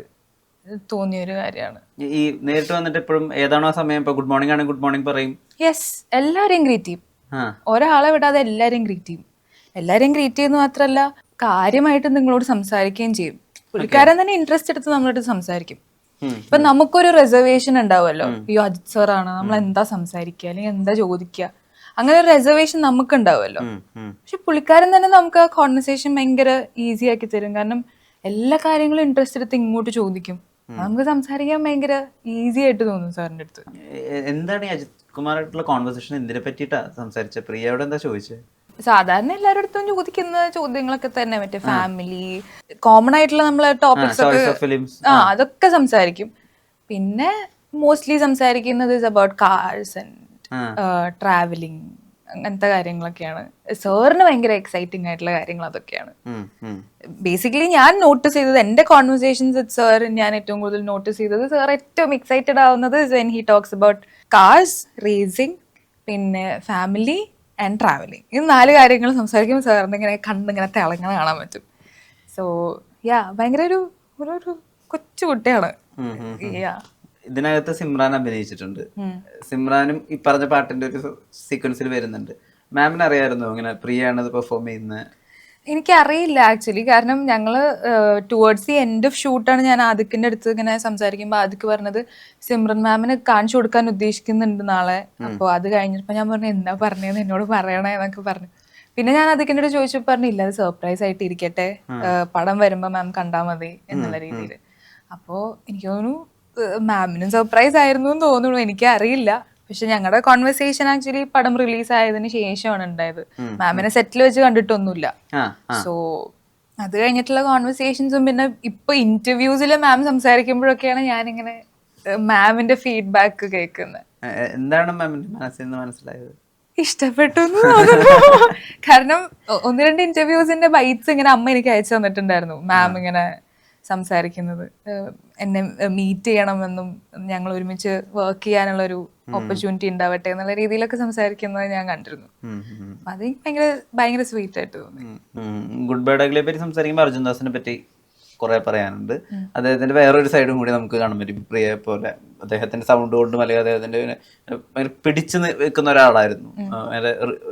തോന്നിയ ഒരു കാര്യമാണ്. ഈ നേരിട്ട് വന്നിട്ട് എപ്പോഴും ഏതാണോ സമയം, ഇപ്പൊ ഗുഡ് മോർണിംഗ് ആണെങ്കിൽ ഗുഡ് മോർണിംഗ് പറയും. യെസ്, എല്ലാരെയും ഗ്രീറ്റ് ചെയ്യും, ഒരാളെ വിടാതെ എല്ലാരെയും ഗ്രീറ്റ് ചെയ്യും. എല്ലാരെയും ഗ്രീറ്റ് ചെയ്യുന്ന മാത്രമല്ല, കാര്യമായിട്ട് നിങ്ങളോട് സംസാരിക്കുകയും ചെയ്യും. പുള്ളിക്കാരൻ തന്നെ ഇൻട്രസ്റ്റ് എടുത്ത് നമ്മളോട് സംസാരിക്കും. ഇപ്പൊ നമുക്കൊരു റിസർവേഷൻ ഉണ്ടാവുമല്ലോ, അയ്യോ അജിത് സാർ ആണ്, നമ്മൾ എന്താ സംസാരിക്കുക അല്ലെങ്കിൽ എന്താ ചോദിക്കുക, അങ്ങനെ ഒരു റിസർവേഷൻ നമുക്ക് ഉണ്ടാവുമല്ലോ. പക്ഷെ പുള്ളിക്കാരൻ തന്നെ നമുക്ക് ആ കോൺവെർസേഷൻ ഭയങ്കര ഈസി ആക്കി തരും. കാരണം എല്ലാ കാര്യങ്ങളും ഇൻട്രസ്റ്റ് എടുത്ത് ഇങ്ങോട്ട് ചോദിക്കും, നമുക്ക് സംസാരിക്കാൻ ഭയങ്കര ഈസി ആയിട്ട് തോന്നും സാറിന്റെ അടുത്ത്. എന്താണ് ഈ അജിത് കുമാറായിട്ടുള്ള കോൺവെർസേഷൻ എന്തിനെ പറ്റിയിട്ടാ സംസാരിച്ചത്? പ്രിയയോട് എന്താ ചോദിച്ചത്? സാധാരണ എല്ലാവരുടെ അടുത്തും ചോദിക്കുന്ന ചോദ്യങ്ങളൊക്കെ തന്നെ, മറ്റേ ഫാമിലി, കോമൺ ആയിട്ടുള്ള നമ്മളെ ടോപ്പിക്സ് ഒക്കെ അതൊക്കെ സംസാരിക്കും. പിന്നെ മോസ്റ്റ്ലി സംസാരിക്കുന്നത് is about cars and travelling, അങ്ങനത്തെ കാര്യങ്ങളൊക്കെയാണ്. സാറിന് ഭയങ്കര എക്സൈറ്റിംഗ് ആയിട്ടുള്ള കാര്യങ്ങൾ അതൊക്കെയാണ്. ബേസിക്കലി ഞാൻ നോട്ടീസ് ചെയ്തത്, എന്റെ കോൺവെർസേഷൻസ് വിത്ത് സാർ ഞാൻ ഏറ്റവും കൂടുതൽ നോട്ടീസ് ചെയ്തത്, സാർ ഏറ്റവും എക്സൈറ്റഡ് ആവുന്നത് when he talks about cars, racing, പിന്നെ ഫാമിലി ആൻഡ് ട്രാവലിംഗ്. ഈ 4 കാര്യങ്ങൾ സംസാരിക്കുമ്പോൾ സാറിന് ഇങ്ങനെ കണ്ടിങ്ങനെ തിളങ്ങനെ കാണാൻ പറ്റും. സോ ഭയങ്കര ഒരു കൊച്ചു കുട്ടിയാണ്. ഇതിനകത്ത് സിമ്രാൻ അഭിനയിച്ചിട്ടുണ്ട്. സിമ്രാനും ഈ പറഞ്ഞ പാട്ടിന്റെ ഒരു സീക്വൻസിൽ വരുന്നുണ്ട്. മാമിന് അറിയാമായിരുന്നോ അങ്ങനെ പ്രിയയാണ് പെർഫോം ചെയ്യുന്നത്? എനിക്കറിയില്ല ആക്ച്വലി. കാരണം ഞങ്ങള് ടുവേർഡ്സ് ദി എൻഡ് ഓഫ് ഷൂട്ടാണ് ഞാൻ ആദിക്കിന്റെ അടുത്ത് ഇങ്ങനെ സംസാരിക്കുമ്പോൾ ആദിക്ക് പറഞ്ഞത് സിമ്രൻ മാമിന് കാണിച്ചു കൊടുക്കാൻ ഉദ്ദേശിക്കുന്നുണ്ട് നാളെ. അപ്പോൾ അത് കഴിഞ്ഞപ്പോ ഞാൻ പറഞ്ഞു എന്താ പറഞ്ഞതെന്ന് എന്നോട് പറയണേ എന്നൊക്കെ പറഞ്ഞു. പിന്നെ ഞാൻ ആദിക്കിന്റെ അടുത്ത് ചോദിച്ചപ്പോൾ പറഞ്ഞു ഇല്ല, അത് സർപ്രൈസ് ആയിട്ട് ഇരിക്കട്ടെ, പടം വരുമ്പോ മാം കണ്ടാൽ മതി എന്നുള്ള രീതിയിൽ. അപ്പോൾ എനിക്ക് തോന്നുന്നു മാമിനും സർപ്രൈസ് ആയിരുന്നു എന്ന് തോന്നുന്നു, എനിക്ക് അറിയില്ല. പക്ഷെ ഞങ്ങളുടെ കോൺവെർസേഷൻ ആക്ച്വലി പടം റിലീസ് ആയതിനു ശേഷമാണ് ഉണ്ടായത്. മാമിനെ സെറ്റിൽ വെച്ച് കണ്ടിട്ടൊന്നുമില്ല. സോ അത് കഴിഞ്ഞിട്ടുള്ള കോൺവെർസേഷൻസും പിന്നെ ഇപ്പൊ ഇന്റർവ്യൂസിൽ മാം സംസാരിക്കുമ്പോഴൊക്കെയാണ് ഞാനിങ്ങനെ മാമിന്റെ ഫീഡ്ബാക്ക് കേൾക്കുന്നത്. എന്താണ് മാമിന്റെ മനസ്സിൽ നിന്ന് മനസ്സിലായത്? ഇഷ്ടപ്പെട്ടു എന്ന് തോന്നുന്നു. കാരണം ഒന്ന് രണ്ട് ഇന്റർവ്യൂസിന്റെ ബൈറ്റ്സ് ഇങ്ങനെ അമ്മ എനിക്ക് അയച്ചു തന്നിട്ടുണ്ടായിരുന്നു. മാം ഇങ്ങനെ സംസാരിക്കുന്നത് എന്നെ മീറ്റ് ചെയ്യണമെന്നും ഞങ്ങൾ ഒരുമിച്ച് വർക്ക് ചെയ്യാനുള്ള ഒരു ഓപ്പർച്യൂണിറ്റി ഉണ്ടാവട്ടെ എന്നുള്ള രീതിയിലൊക്കെ സംസാരിക്കുന്നത് ഞാൻ കണ്ടിരുന്നു. അത് ഭയങ്കര ഭയങ്കര സ്വീറ്റ് ആയിട്ട് തോന്നി. ഗുഡ് ബൈ ഡഗ്ലിയെ പറ്റി സംസാരിക്കുമ്പോൾ അർജുൻ ദാസിനെ പറ്റി കുറെ പറയാനുണ്ട്. അദ്ദേഹത്തിന്റെ വേറൊരു സൈഡും കൂടി നമുക്ക് കാണാൻ പറ്റും. പ്രിയയെ പോലെ അദ്ദേഹത്തിന്റെ സൗണ്ട് കൊണ്ടും അല്ലെങ്കിൽ അദ്ദേഹത്തിന്റെ പിടിച്ചു നിൽക്കുന്ന ഒരാളായിരുന്നു.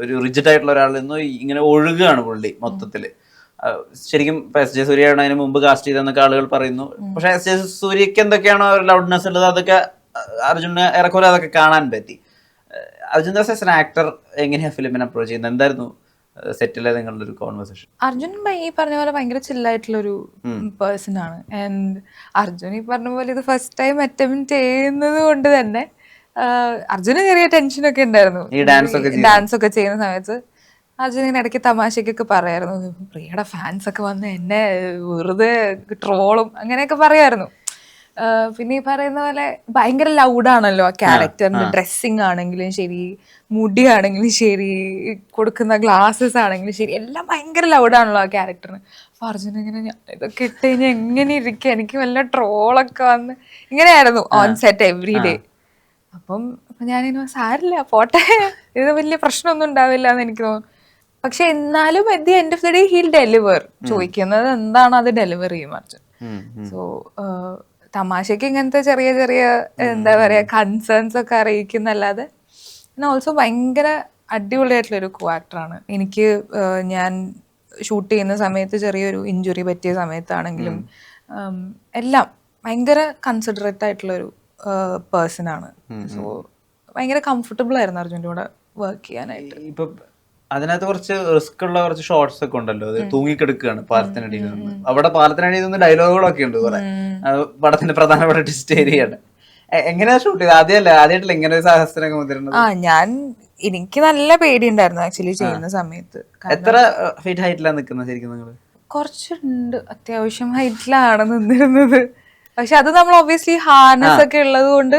ഒരു റിജിഡ് ആയിട്ടുള്ള ഒരാളിൽ നിന്ന് ഇങ്ങനെ ഒഴുകുകയാണ് പുള്ളി മൊത്തത്തില്. ശരിക്കും എസ് ജെ സൂര്യയാണ് അതിന് മുമ്പ് കാസ്റ്റ് ചെയ്തെന്നൊക്കെ ആളുകൾ പറയുന്നു. പക്ഷെ എസ് ജെ സൂര്യക്ക് എന്തൊക്കെയാണോ ലൗഡ്നെസ് ഉള്ളത് അതൊക്കെ അർജുന് ഏറെക്കുറെ അതൊക്കെ കാണാൻ പറ്റി. Arjun Das as an actor എങ്ങനെയാ ഫിലിമിനെ അപ്രോച്ച് ചെയ്യുന്നത്? എന്തായിരുന്നു സെറ്റിലെ നിങ്ങളുടെ ഒരു കോൺവെർസേഷൻ? അർജുൻ ഈ പറഞ്ഞ പോലെ ഭയങ്കര ചില്ലായിട്ടുള്ളൊരു പേഴ്സൺ ആണ്. ആൻഡ് അർജുൻ ഈ പറഞ്ഞ പോലെ ഇത് ഫസ്റ്റ് ടൈം അറ്റംപ്റ്റ് ചെയ്യുന്നത് കൊണ്ട് തന്നെ അർജുന് ചെറിയ ടെൻഷനൊക്കെ ഉണ്ടായിരുന്നു. ഈ ഡാൻസ് ഒക്കെ ചെയ്യുന്ന സമയത്ത് അർജുൻ ഇങ്ങനെ ഇടയ്ക്ക് തമാശക്കൊക്കെ പറയായിരുന്നു, പ്രിയയുടെ ഫാൻസ് ഒക്കെ വന്ന് എന്നെ വെറുതെ ട്രോളും അങ്ങനെയൊക്കെ പറയായിരുന്നു. പിന്നെ ഈ പറയുന്ന പോലെ ഭയങ്കര ലൗഡാണല്ലോ ആ ക്യാരക്ടറിന്റെ ഡ്രസ്സിങ് ആണെങ്കിലും ശരി, മുടിയാണെങ്കിലും ശരി, കൊടുക്കുന്ന ഗ്ലാസസ് ആണെങ്കിലും ശരി, എല്ലാം ഭയങ്കര ലൗഡാണല്ലോ ആ ക്യാരക്ടറിന്. അപ്പൊ അർജുൻ ഇങ്ങനെ ഇതൊക്കെ ഇട്ട് കഴിഞ്ഞാൽ എങ്ങനെ ഇരിക്കുക, എനിക്ക് വല്ല ട്രോളൊക്കെ വന്ന് ഇങ്ങനെയായിരുന്നു ഓൺ സെറ്റ് എവറി ഡേ. അപ്പം ഞാനിങ്ങനെ സാരില്ല പോട്ടെ, ഇത് വലിയ പ്രശ്നമൊന്നും ഉണ്ടാവില്ല എന്ന് എനിക്ക് തോന്നുന്നു. പക്ഷെ എന്നാലും at the end of the day he'll deliver. ചോദിക്കുന്നത് എന്താണോ അത് ഡെലിവർ ചെയ്യും അർജുൻ. സോ തമാശക്ക് ഇങ്ങനത്തെ ചെറിയ ചെറിയ എന്താ പറയാ കൺസേൺസ് ഒക്കെ അറിയിക്കുന്നല്ലാതെ ഓൾസോ ഭയങ്കര അടിപൊളിയായിട്ടുള്ളൊരു കോ ആക്ടറാണ്. എനിക്ക് ഞാൻ ഷൂട്ട് ചെയ്യുന്ന സമയത്ത് ചെറിയൊരു ഇഞ്ചുറി പറ്റിയ സമയത്താണെങ്കിലും എല്ലാം ഭയങ്കര കൺസിഡറേറ്റ് ആയിട്ടുള്ളൊരു പേഴ്സൺ ആണ്. സോ ഭയങ്കര കംഫർട്ടബിൾ ആയിരുന്നു അർജുൻ്റെ കൂടെ വർക്ക് ചെയ്യാനായിട്ട്. ഇപ്പൊ അതിനകത്ത് കുറച്ച് റിസ്ക് ഉള്ള കുറച്ച് ഷോർട്സ് ഒക്കെ ഉണ്ടല്ലോ. അത് തൂങ്ങിക്കെടുക്കുകയാണ് പാലത്തിനടിയിൽ നിന്ന്. അവിടെ പാലത്തിനടിയിൽ നിന്ന് ഡയലോഗുകളൊക്കെ ഉണ്ട് കുറെ. പടത്തിന്റെ പ്രധാനപ്പെട്ട ട്വിസ്റ്റ് ഏരിയയാണ്. എങ്ങനെയാ ഷൂട്ട് ചെയ്തത്? ആദ്യമായിട്ടല്ല ഇങ്ങനെ ഒരു സാഹസത്തിനൊക്കെ മുതിരുന്നത്? എനിക്ക് നല്ല പേടിയുണ്ടായിരുന്നു ആക്ച്വലി ചെയ്യുന്ന സമയത്ത്. എത്ര ഫീറ്റ് ഹൈറ്റിലാണ് നിൽക്കുന്നത് ശരിക്കും നിങ്ങൾ? കുറച്ചുണ്ട്, അത്യാവശ്യം ഹൈറ്റിലാണ് നിന്നിരുന്നത്. പക്ഷെ അത് നമ്മൾ ഒബ്വിയസ്ലി ഹാർനസ് ഒക്കെ ഉള്ളത് കൊണ്ട്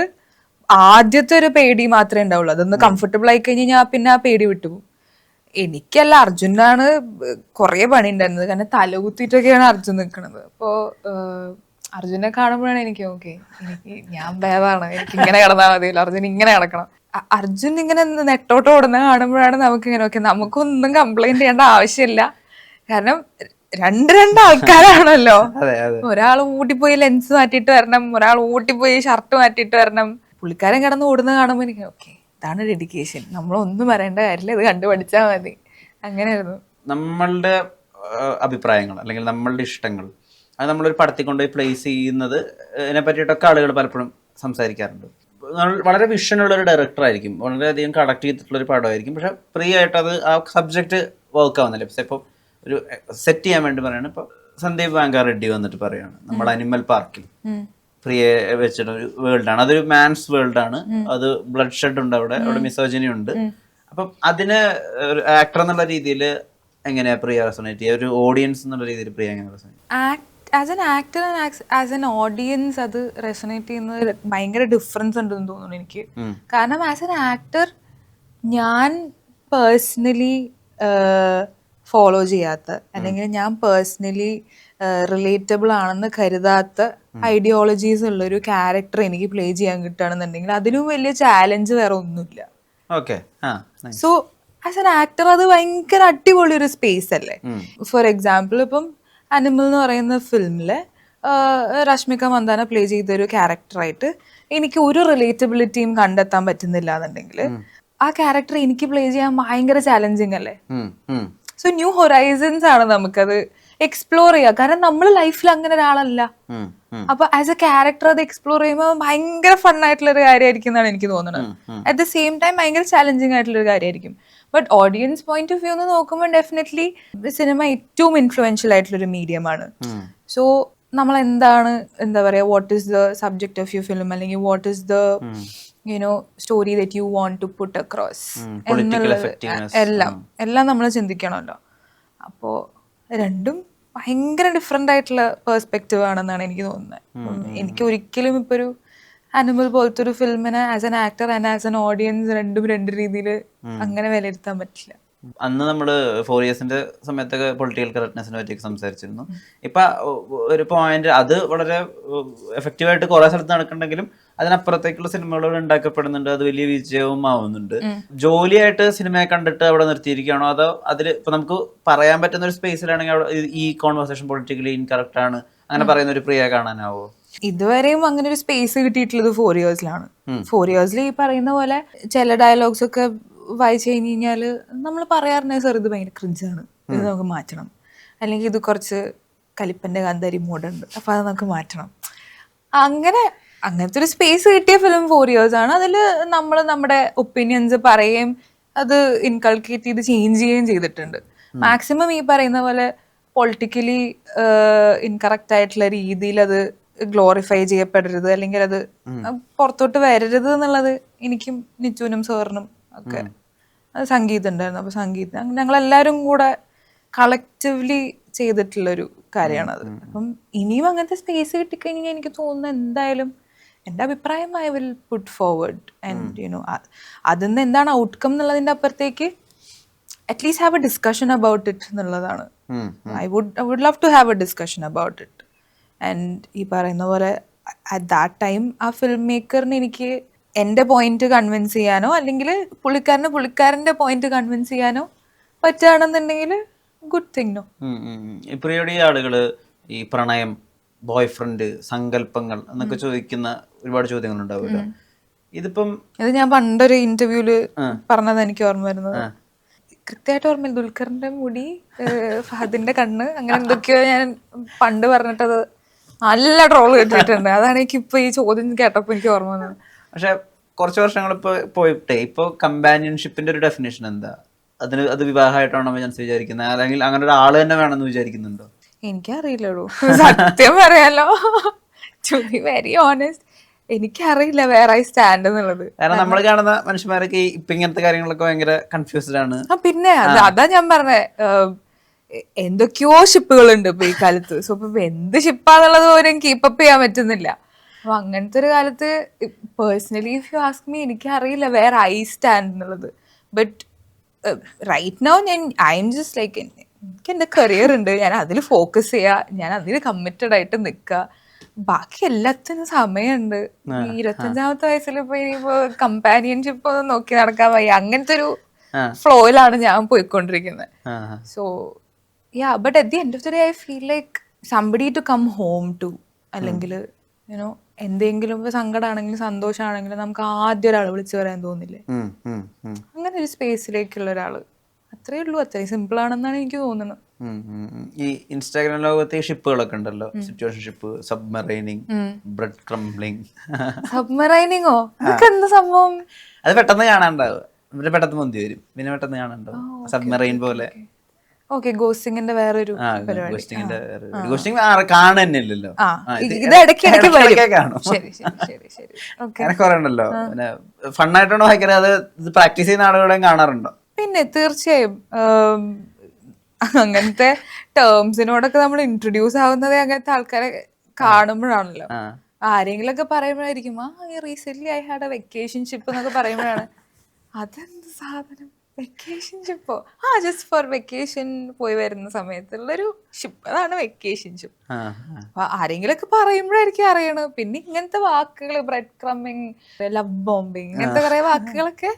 ആദ്യത്തെ ഒരു പേടി മാത്രമേ ഉണ്ടാവുള്ളൂ. അതൊന്ന് കംഫർട്ടബിൾ ആയി കഴിഞ്ഞാൽ പിന്നെ ആ പേടി വിട്ടുപോകും. എനിക്കല്ല, അർജുനാണ് കുറെ പണി ഉണ്ടായിരുന്നത്. കാരണം തലകുത്തിയിട്ടൊക്കെയാണ് അർജുൻ നിൽക്കുന്നത്. അപ്പോൾ അർജുനെ കാണുമ്പോഴാണ് എനിക്ക് ഓക്കെ, ഞാൻ ഭേദമാണ്, എനിക്ക് ഇങ്ങനെ കിടന്നാൽ മതിയല്ലോ, അർജുൻ ഇങ്ങനെ കിടക്കണം. അർജുൻ ഇങ്ങനെ നെട്ടോട്ട് ഓടുന്ന കാണുമ്പോഴാണ് നമുക്ക് ഇങ്ങനെ ഓക്കെ, നമുക്കൊന്നും കംപ്ലൈന്റ് ചെയ്യേണ്ട ആവശ്യമില്ല. കാരണം രണ്ട് ആൾക്കാരാണല്ലോ. ഒരാൾ ഊട്ടിപ്പോയി ലെൻസ് മാറ്റിയിട്ട് വരണം, ഒരാൾ ഊട്ടിപ്പോയി ഷർട്ട് മാറ്റിയിട്ട് വരണം. പുള്ളിക്കാരൻ കിടന്ന് ഓടുന്ന കാണുമ്പോൾ എനിക്ക് ഓക്കെ, ഇതാണ് ഡെഡിക്കേഷൻ, നമ്മളൊന്നും പറയേണ്ട കാര്യമില്ല, ഇത് കണ്ടുപഠിച്ചാൽ മതി. അങ്ങനെയായിരുന്നു. നമ്മളുടെ അഭിപ്രായങ്ങൾ അല്ലെങ്കിൽ നമ്മളുടെ ഇഷ്ടങ്ങൾ അത് നമ്മളൊരു പടത്തിൽ കൊണ്ടുപോയി പ്ലേസ് ചെയ്യുന്നത് ഇതിനെ പറ്റിയിട്ടൊക്കെ ആളുകൾ പലപ്പോഴും സംസാരിക്കാറുണ്ട്. വളരെ വിഷനുള്ളൊരു ഡയറക്ടർ ആയിരിക്കും, വളരെയധികം കണക്ട് ചെയ്തിട്ടുള്ളൊരു പടമായിരിക്കും. പക്ഷെ ഫ്രീ ആയിട്ട് അത് ആ സബ്ജക്റ്റ് വർക്ക് ആവുന്നില്ല. പക്ഷേ ഇപ്പോൾ ഒരു സെറ്റ് ചെയ്യാൻ വേണ്ടി പറയുകയാണ്. ഇപ്പോൾ സന്ദീപ് വാങ്കാർ റെഡ്ഡി വന്നിട്ട് പറയുകയാണ്, നമ്മൾ അനിമൽ പാർക്കിൽ പ്രിയെ വെച്ചിട്ട് ഒരു വേൾഡാണ്, അതൊരു മാൻസ് വേൾഡാണ്, അത് ബ്ലഡ് ഷെഡ് ഉണ്ട്, അവിടെ മിസോജിനി ഉണ്ട്. അപ്പം അതിന് ഒരു ആക്ടർ എന്നുള്ള രീതിയിൽ എങ്ങനെയാ പ്രിയ റെസൊണേറ്റ് ചെയ്യുക? ഒരു ഓഡിയൻസ് എന്നുള്ള രീതിയിൽ പ്രിയ എങ്ങനെ resonate? As an actor as an audience അത് റെസൊണേറ്റ് ചെയ്യുന്നത് ഭയങ്കര ഡിഫറൻസ് ഉണ്ടെന്ന് തോന്നുന്നു എനിക്ക്. കാരണം ആസ് എൻ ആക്ടർ ഞാൻ പേഴ്സണലി ഫോളോ ചെയ്യാത്ത അല്ലെങ്കിൽ ഞാൻ പേഴ്സണലി റിലേറ്റബിൾ ആണെന്ന് കരുതാത്ത ഐഡിയോളജീസ് ഉള്ളൊരു ക്യാരക്ടർ എനിക്ക് പ്ലേ ചെയ്യാൻ കിട്ടുകയാണെന്നുണ്ടെങ്കിൽ അതിലും വലിയ ചാലഞ്ച് വേറെ ഒന്നുമില്ല. സോ ആസ് എൻ ആക്ടർ അത് ഭയങ്കര അടിപൊളി ഒരു സ്പേസ് അല്ലേ. ഫോർ എക്സാമ്പിൾ ഇപ്പം അനിമൽ എന്ന് പറയുന്ന ഫിലിമില് രശ്മിക മന്ദാന പ്ലേ ചെയ്തൊരു ക്യാരക്ടറായിട്ട് എനിക്ക് ഒരു റിലേറ്റബിലിറ്റിയും കണ്ടെത്താൻ പറ്റുന്നില്ല എന്നുണ്ടെങ്കിൽ ആ ക്യാരക്ടർ എനിക്ക് പ്ലേ ചെയ്യാൻ ഭയങ്കര ചാലഞ്ചിങ് അല്ലേ. സോ ന്യൂ ഹൊറൈസൺസ് ആണ് നമുക്കത് എക്സ്പ്ലോർ ചെയ്യുക. കാരണം നമ്മൾ ലൈഫിൽ അങ്ങനെ ഒരാളല്ല. അപ്പൊ ആസ് എ ക്യാരക്ടർ അത് എക്സ്പ്ലോർ ചെയ്യുമ്പോൾ ഭയങ്കര ഫൺ ആയിട്ടുള്ള ഒരു കാര്യമായിരിക്കും എന്നാണ് എനിക്ക് തോന്നുന്നത്. അറ്റ് ദ സെയിം ടൈം ഭയങ്കര ചാലഞ്ചിങ് ആയിട്ടുള്ള ഒരു കാര്യമായിരിക്കും. But audience point of view എന്ന് നോക്കുമ്പോൾ ഡെഫിനറ്റ്ലി സിനിമ ഏറ്റവും ഇൻഫ്ലുവൻഷ്യൽ ആയിട്ടുള്ളൊരു മീഡിയമാണ്. സോ നമ്മൾ എന്താണ് എന്താ പറയാ, what is the subject of your film, അല്ലെങ്കിൽ what is the story that you want to put across എന്നുള്ളത് എല്ലാം നമ്മൾ ചിന്തിക്കണമല്ലോ. അപ്പോൾ രണ്ടും ഭയങ്കര ഡിഫറെൻ്റ് ആയിട്ടുള്ള പെർസ്പെക്റ്റീവ് ആണെന്നാണ് എനിക്ക് തോന്നുന്നത്. എനിക്ക് ഒരിക്കലും ഇപ്പോൾ ഒരു ആനിമൽ പോലത്തെ ഒരു ഫിലിമിനെ as an actor and as an audience രണ്ടും രണ്ട് രീതിയിൽ അങ്ങനെ വിലയിരുത്താൻ പറ്റില്ല. അന്ന് നമ്മള് 4 ഇയേഴ്സിന്റെ സമയത്തൊക്കെ പൊളിറ്റിക്കൽ കറക്റ്റ്നെസിനെ പറ്റിയൊക്കെ സംസാരിച്ചിരുന്നു. ഇപ്പൊ ഒരു പോയിന്റ് അത് വളരെ എഫക്റ്റീവായിട്ട് കുറെ സ്ഥലത്ത് നടക്കുന്നുണ്ടെങ്കിലും അതിനപ്പുറത്തേക്കുള്ള സിനിമകൾ ഉണ്ടാക്കപ്പെടുന്നുണ്ട്, അത് വലിയ വിജയവും ആവുന്നുണ്ട്. ജോലിയായിട്ട് സിനിമയെ കണ്ടിട്ട് അവിടെ നിർത്തിയിരിക്കുകയാണോ, അതോ അതിൽ ഇപ്പൊ നമുക്ക് പറയാൻ പറ്റുന്ന ഒരു സ്പേസിലാണെങ്കിൽ അവിടെ ഈ കോൺവെർസേഷൻ പൊളിറ്റിക്കലി ഇൻകറക്റ്റ് ആണ് അങ്ങനെ പറയുന്ന ഒരു പ്രിയ കാണാനാവോ? ഇതുവരെയും അങ്ങനെ ഒരു സ്പേസ് കിട്ടിയിട്ടുള്ളത് 4 ഇയേഴ്സിലാണ്. 4 ഇയേഴ്സിൽ ഈ പറയുന്ന പോലെ ചില ഡയലോഗ്സ് ഒക്കെ വായിച്ചു കഴിഞ്ഞ് കഴിഞ്ഞാൽ നമ്മൾ പറയാറുണ്ട് സാർ ഇത് ഭയങ്കര ക്രിഞ്ചാണ്, ഇത് നമുക്ക് മാറ്റണം, അല്ലെങ്കിൽ ഇത് കുറച്ച് കലിപ്പൻ്റെ കാന്താരി മോഡുണ്ട് അപ്പോൾ അത് നമുക്ക് മാറ്റണം. അങ്ങനത്തെ ഒരു സ്പേസ് കിട്ടിയ ഫിലിം 4 ഇയേഴ്സ് ആണ്. അതിൽ നമ്മൾ നമ്മുടെ ഒപ്പീനിയൻസ് പറയുകയും അത് ഇൻകൾക്കേറ്റ് ചെയ്ത് ചേഞ്ച് ചെയ്യുകയും ചെയ്തിട്ടുണ്ട്. മാക്സിമം ഈ പറയുന്ന പോലെ പൊളിറ്റിക്കലി ഇൻകറക്റ്റ് ആയിട്ടുള്ള രീതിയിൽ അത് ഗ്ലോറിഫൈ ചെയ്യപ്പെടരുത്, അല്ലെങ്കിൽ അത് പുറത്തോട്ട് വരരുത് എന്നുള്ളത് എനിക്കും നിച്ചുവിനും സാറിനും ഒക്കെ അത് സംഗീതം ഉണ്ടായിരുന്നു. അപ്പോൾ സംഗീതം ഞങ്ങളെല്ലാവരും കൂടെ കളക്റ്റീവ്ലി ചെയ്തിട്ടുള്ളൊരു കാര്യമാണത്. അപ്പം ഇനിയും അങ്ങനത്തെ സ്പേസ് കിട്ടിക്കഴിഞ്ഞാൽ എനിക്ക് തോന്നുന്നു എന്തായാലും എൻ്റെ അഭിപ്രായം I will put forward and you know അതിന്ന് എന്താണ് ഔട്ട്കം എന്നുള്ളതിൻ്റെ അപ്പുറത്തേക്ക് at least have a discussion about it എന്നുള്ളതാണ്. I would love to have a discussion about it. And ഈ പറയുന്ന പോലെ അറ്റ് ദാറ്റ് ടൈം ആ ഫിലിം മേക്കറിന് എനിക്ക് എൻ്റെ പോയിന്റ് കൺവിൻസ് ചെയ്യാനോ അല്ലെങ്കിൽ പുള്ളിക്കാരൻ്റെ പോയിന്റ് കൺവിൻസ് ചെയ്യാനോ പറ്റുകയാണെന്നുണ്ടെങ്കിൽ ഗുഡ് തിങ്. നോ ഇപ്പോഴീ ആളുകള് ഈ പ്രണയം, ബോയ് ഫ്രണ്ട്, സങ്കല്പങ്ങൾ എന്നൊക്കെ ചോദിക്കുന്ന ഒരുപാട് ചോദ്യങ്ങൾ ഉണ്ടാവുമല്ലോ. ഇതിപ്പം ഇത് ഞാൻ പണ്ടൊരു ഇന്റർവ്യൂല് പറഞ്ഞത് എനിക്ക് ഓർമ്മ വരുന്നത്, കൃത്യമായിട്ട് ഓർമ്മയില്ല, ദുൽഖറിന്റെ മുടി, ഫഹദിന്റെ കണ്ണ്, അങ്ങനെ എന്തൊക്കെയോ ഞാൻ പണ്ട് പറഞ്ഞിട്ടത് നല്ല ട്രോള് കിട്ടിയിട്ടുണ്ട്. അതാണ് എനിക്ക് ഇപ്പൊ ഈ ചോദ്യം കേട്ടപ്പോ എനിക്ക് ഓർമ്മ വന്നത്. പക്ഷെ കുറച്ച് വർഷങ്ങൾ പോയിട്ടേ ഇപ്പൊ കമ്പാനിയൻഷിപ്പിന്റെ ഒരു ഡെഫിനേഷൻ എന്താ? അത് വിവാഹമായിട്ടാണോ ഞാൻ വിചാരിക്കുന്നത്, അല്ലെങ്കിൽ അങ്ങനെ ഒരു ആള് തന്നെ വേണമെന്ന് വിചാരിക്കുന്നുണ്ടോ? എനിക്കറിയില്ലടോ, സത്യം പറയാലോ, ടു ബി വെരി ഓണസ്റ്റ് എനിക്കറിയില്ല വേറെ ഐ സ്റ്റാൻഡ് എന്നുള്ളത്. കാരണം നമ്മൾ കാണുന്ന മനുഷ്യന്മാരൊക്കെ ഇപ്പൊ ഇങ്ങനത്തെ കാര്യങ്ങളൊക്കെ ഭയങ്കര കൺഫ്യൂസ്ഡ് ആണ്. പിന്നെ അതാ ഞാൻ പറഞ്ഞേ, എന്തൊക്കെയോ ഷിപ്പുകളുണ്ട് ഇപ്പൊ ഈ കാലത്ത്. സോ ഇപ്പൊ എന്ത് ഷിപ്പാന്നുള്ളത് പോലും കീപ്പപ്പ് ചെയ്യാൻ പറ്റുന്നില്ല. അപ്പൊ അങ്ങനത്തെ ഒരു കാലത്ത് personally if you ask me എനിക്കറിയില്ല വേറെ ഐ സ്റ്റാൻഡ് എന്നുള്ളത്. But right now I am just like എനിക്ക് എൻ്റെ കരിയർ ഉണ്ട്, ഞാൻ അതിൽ ഫോക്കസ് ചെയ്യുക, ഞാൻ അതിൽ കമ്മിറ്റഡ് ആയിട്ട് നിൽക്കുക, ബാക്കി എല്ലാത്തിനും സമയമുണ്ട്. ഈ 25-ാമത്തെ വയസ്സിൽ ഇപ്പൊ ഇനിയിപ്പോ കമ്പാനിയൻഷിപ്പ് ഒന്നും നോക്കി നടക്കാൻ വയ്യ. അങ്ങനത്തെ ഒരു ഫ്ലോയിലാണ് ഞാൻ പോയിക്കൊണ്ടിരിക്കുന്നത്. So yeah, but at the end of the day I feel like somebody to come home to, അല്ലെങ്കിൽ യുനോ എന്തെങ്കിലും ഇപ്പൊ സങ്കടമാണെങ്കിലും സന്തോഷമാണെങ്കിലും നമുക്ക് ആദ്യം ഒരാൾ വിളിച്ചു പറയാൻ തോന്നില്ലേ, അങ്ങനെ ഒരു സ്പേസിലേക്കുള്ള ഒരാള്. അത്രേ ഉള്ളൂ, അത്രയും സിമ്പിൾ ആണെന്നാണ് എനിക്ക് തോന്നുന്നത്. ഈ ഇൻസ്റ്റാഗ്രാം ലോകത്തെ ഈ ഷിപ്പുകളൊക്കെ ഉണ്ടല്ലോ, സിറ്റുവേഷൻ ഷിപ്പ്, സബ്മറൈനിങ്, ബ്രെഡ് ക്രംബ്ലിംഗ്. സബ്മറൈനിങ്ങോ? അതൊക്കെ എന്താ സംഭവം? അത് പെട്ടെന്ന് കാണാണ്ടാവും, ഇവര് പെട്ടെന്ന് പൊന്തി വരും, പിന്നെ പെട്ടെന്ന് കാണാണ്ടാവും. സബ്മറൈൻ പോലെ. ഓക്കെ, ഗോസ്റ്റിങ്ങിന്റെ വേറൊരു കാണുന്നില്ലല്ലോ, ഇത് ഇടയ്ക്കിടയ്ക്ക് കാണും. അങ്ങനെ കുറെ ഉണ്ടല്ലോ. പിന്നെ ഫണ്ണായിട്ടാണോ ഭയങ്കര അത് പ്രാക്ടീസ് ചെയ്യുന്ന ആളുകളെയും കാണാറുണ്ടോ? പിന്നെ തീർച്ചയായും അങ്ങനത്തെ ടേംസിനോടൊക്കെ നമ്മൾ ഇൻട്രൊഡ്യൂസ് ആവുന്നത് അങ്ങനത്തെ ആൾക്കാരെ കാണുമ്പോഴാണല്ലോ. ആരെങ്കിലും ഒക്കെ പറയുമ്പോഴായിരിക്കും റീസെന്റ് ഐ ഹാഡ് എ വെക്കേഷൻഷിപ്പ് എന്നൊക്കെ പറയുമ്പോഴാണ് അതെന്ത് സാധനം, വെക്കേഷൻഷിപ്പോ? ജസ്റ്റ് ഫോർ വെക്കേഷൻ പോയി വരുന്ന സമയത്തുള്ളൊരു ഷിപ്പ്, അതാണ് വെക്കേഷൻഷിപ്പ്. അപ്പൊ ആരെങ്കിലും ഒക്കെ പറയുമ്പോഴായിരിക്കും അറിയണത്. പിന്നെ ഇങ്ങനത്തെ വാക്കുകൾ, ബ്രെഡ് ക്രമ്മിങ്, ലവ് ബോംബിങ്, ഇങ്ങനത്തെ കുറെ വാക്കുകളൊക്കെ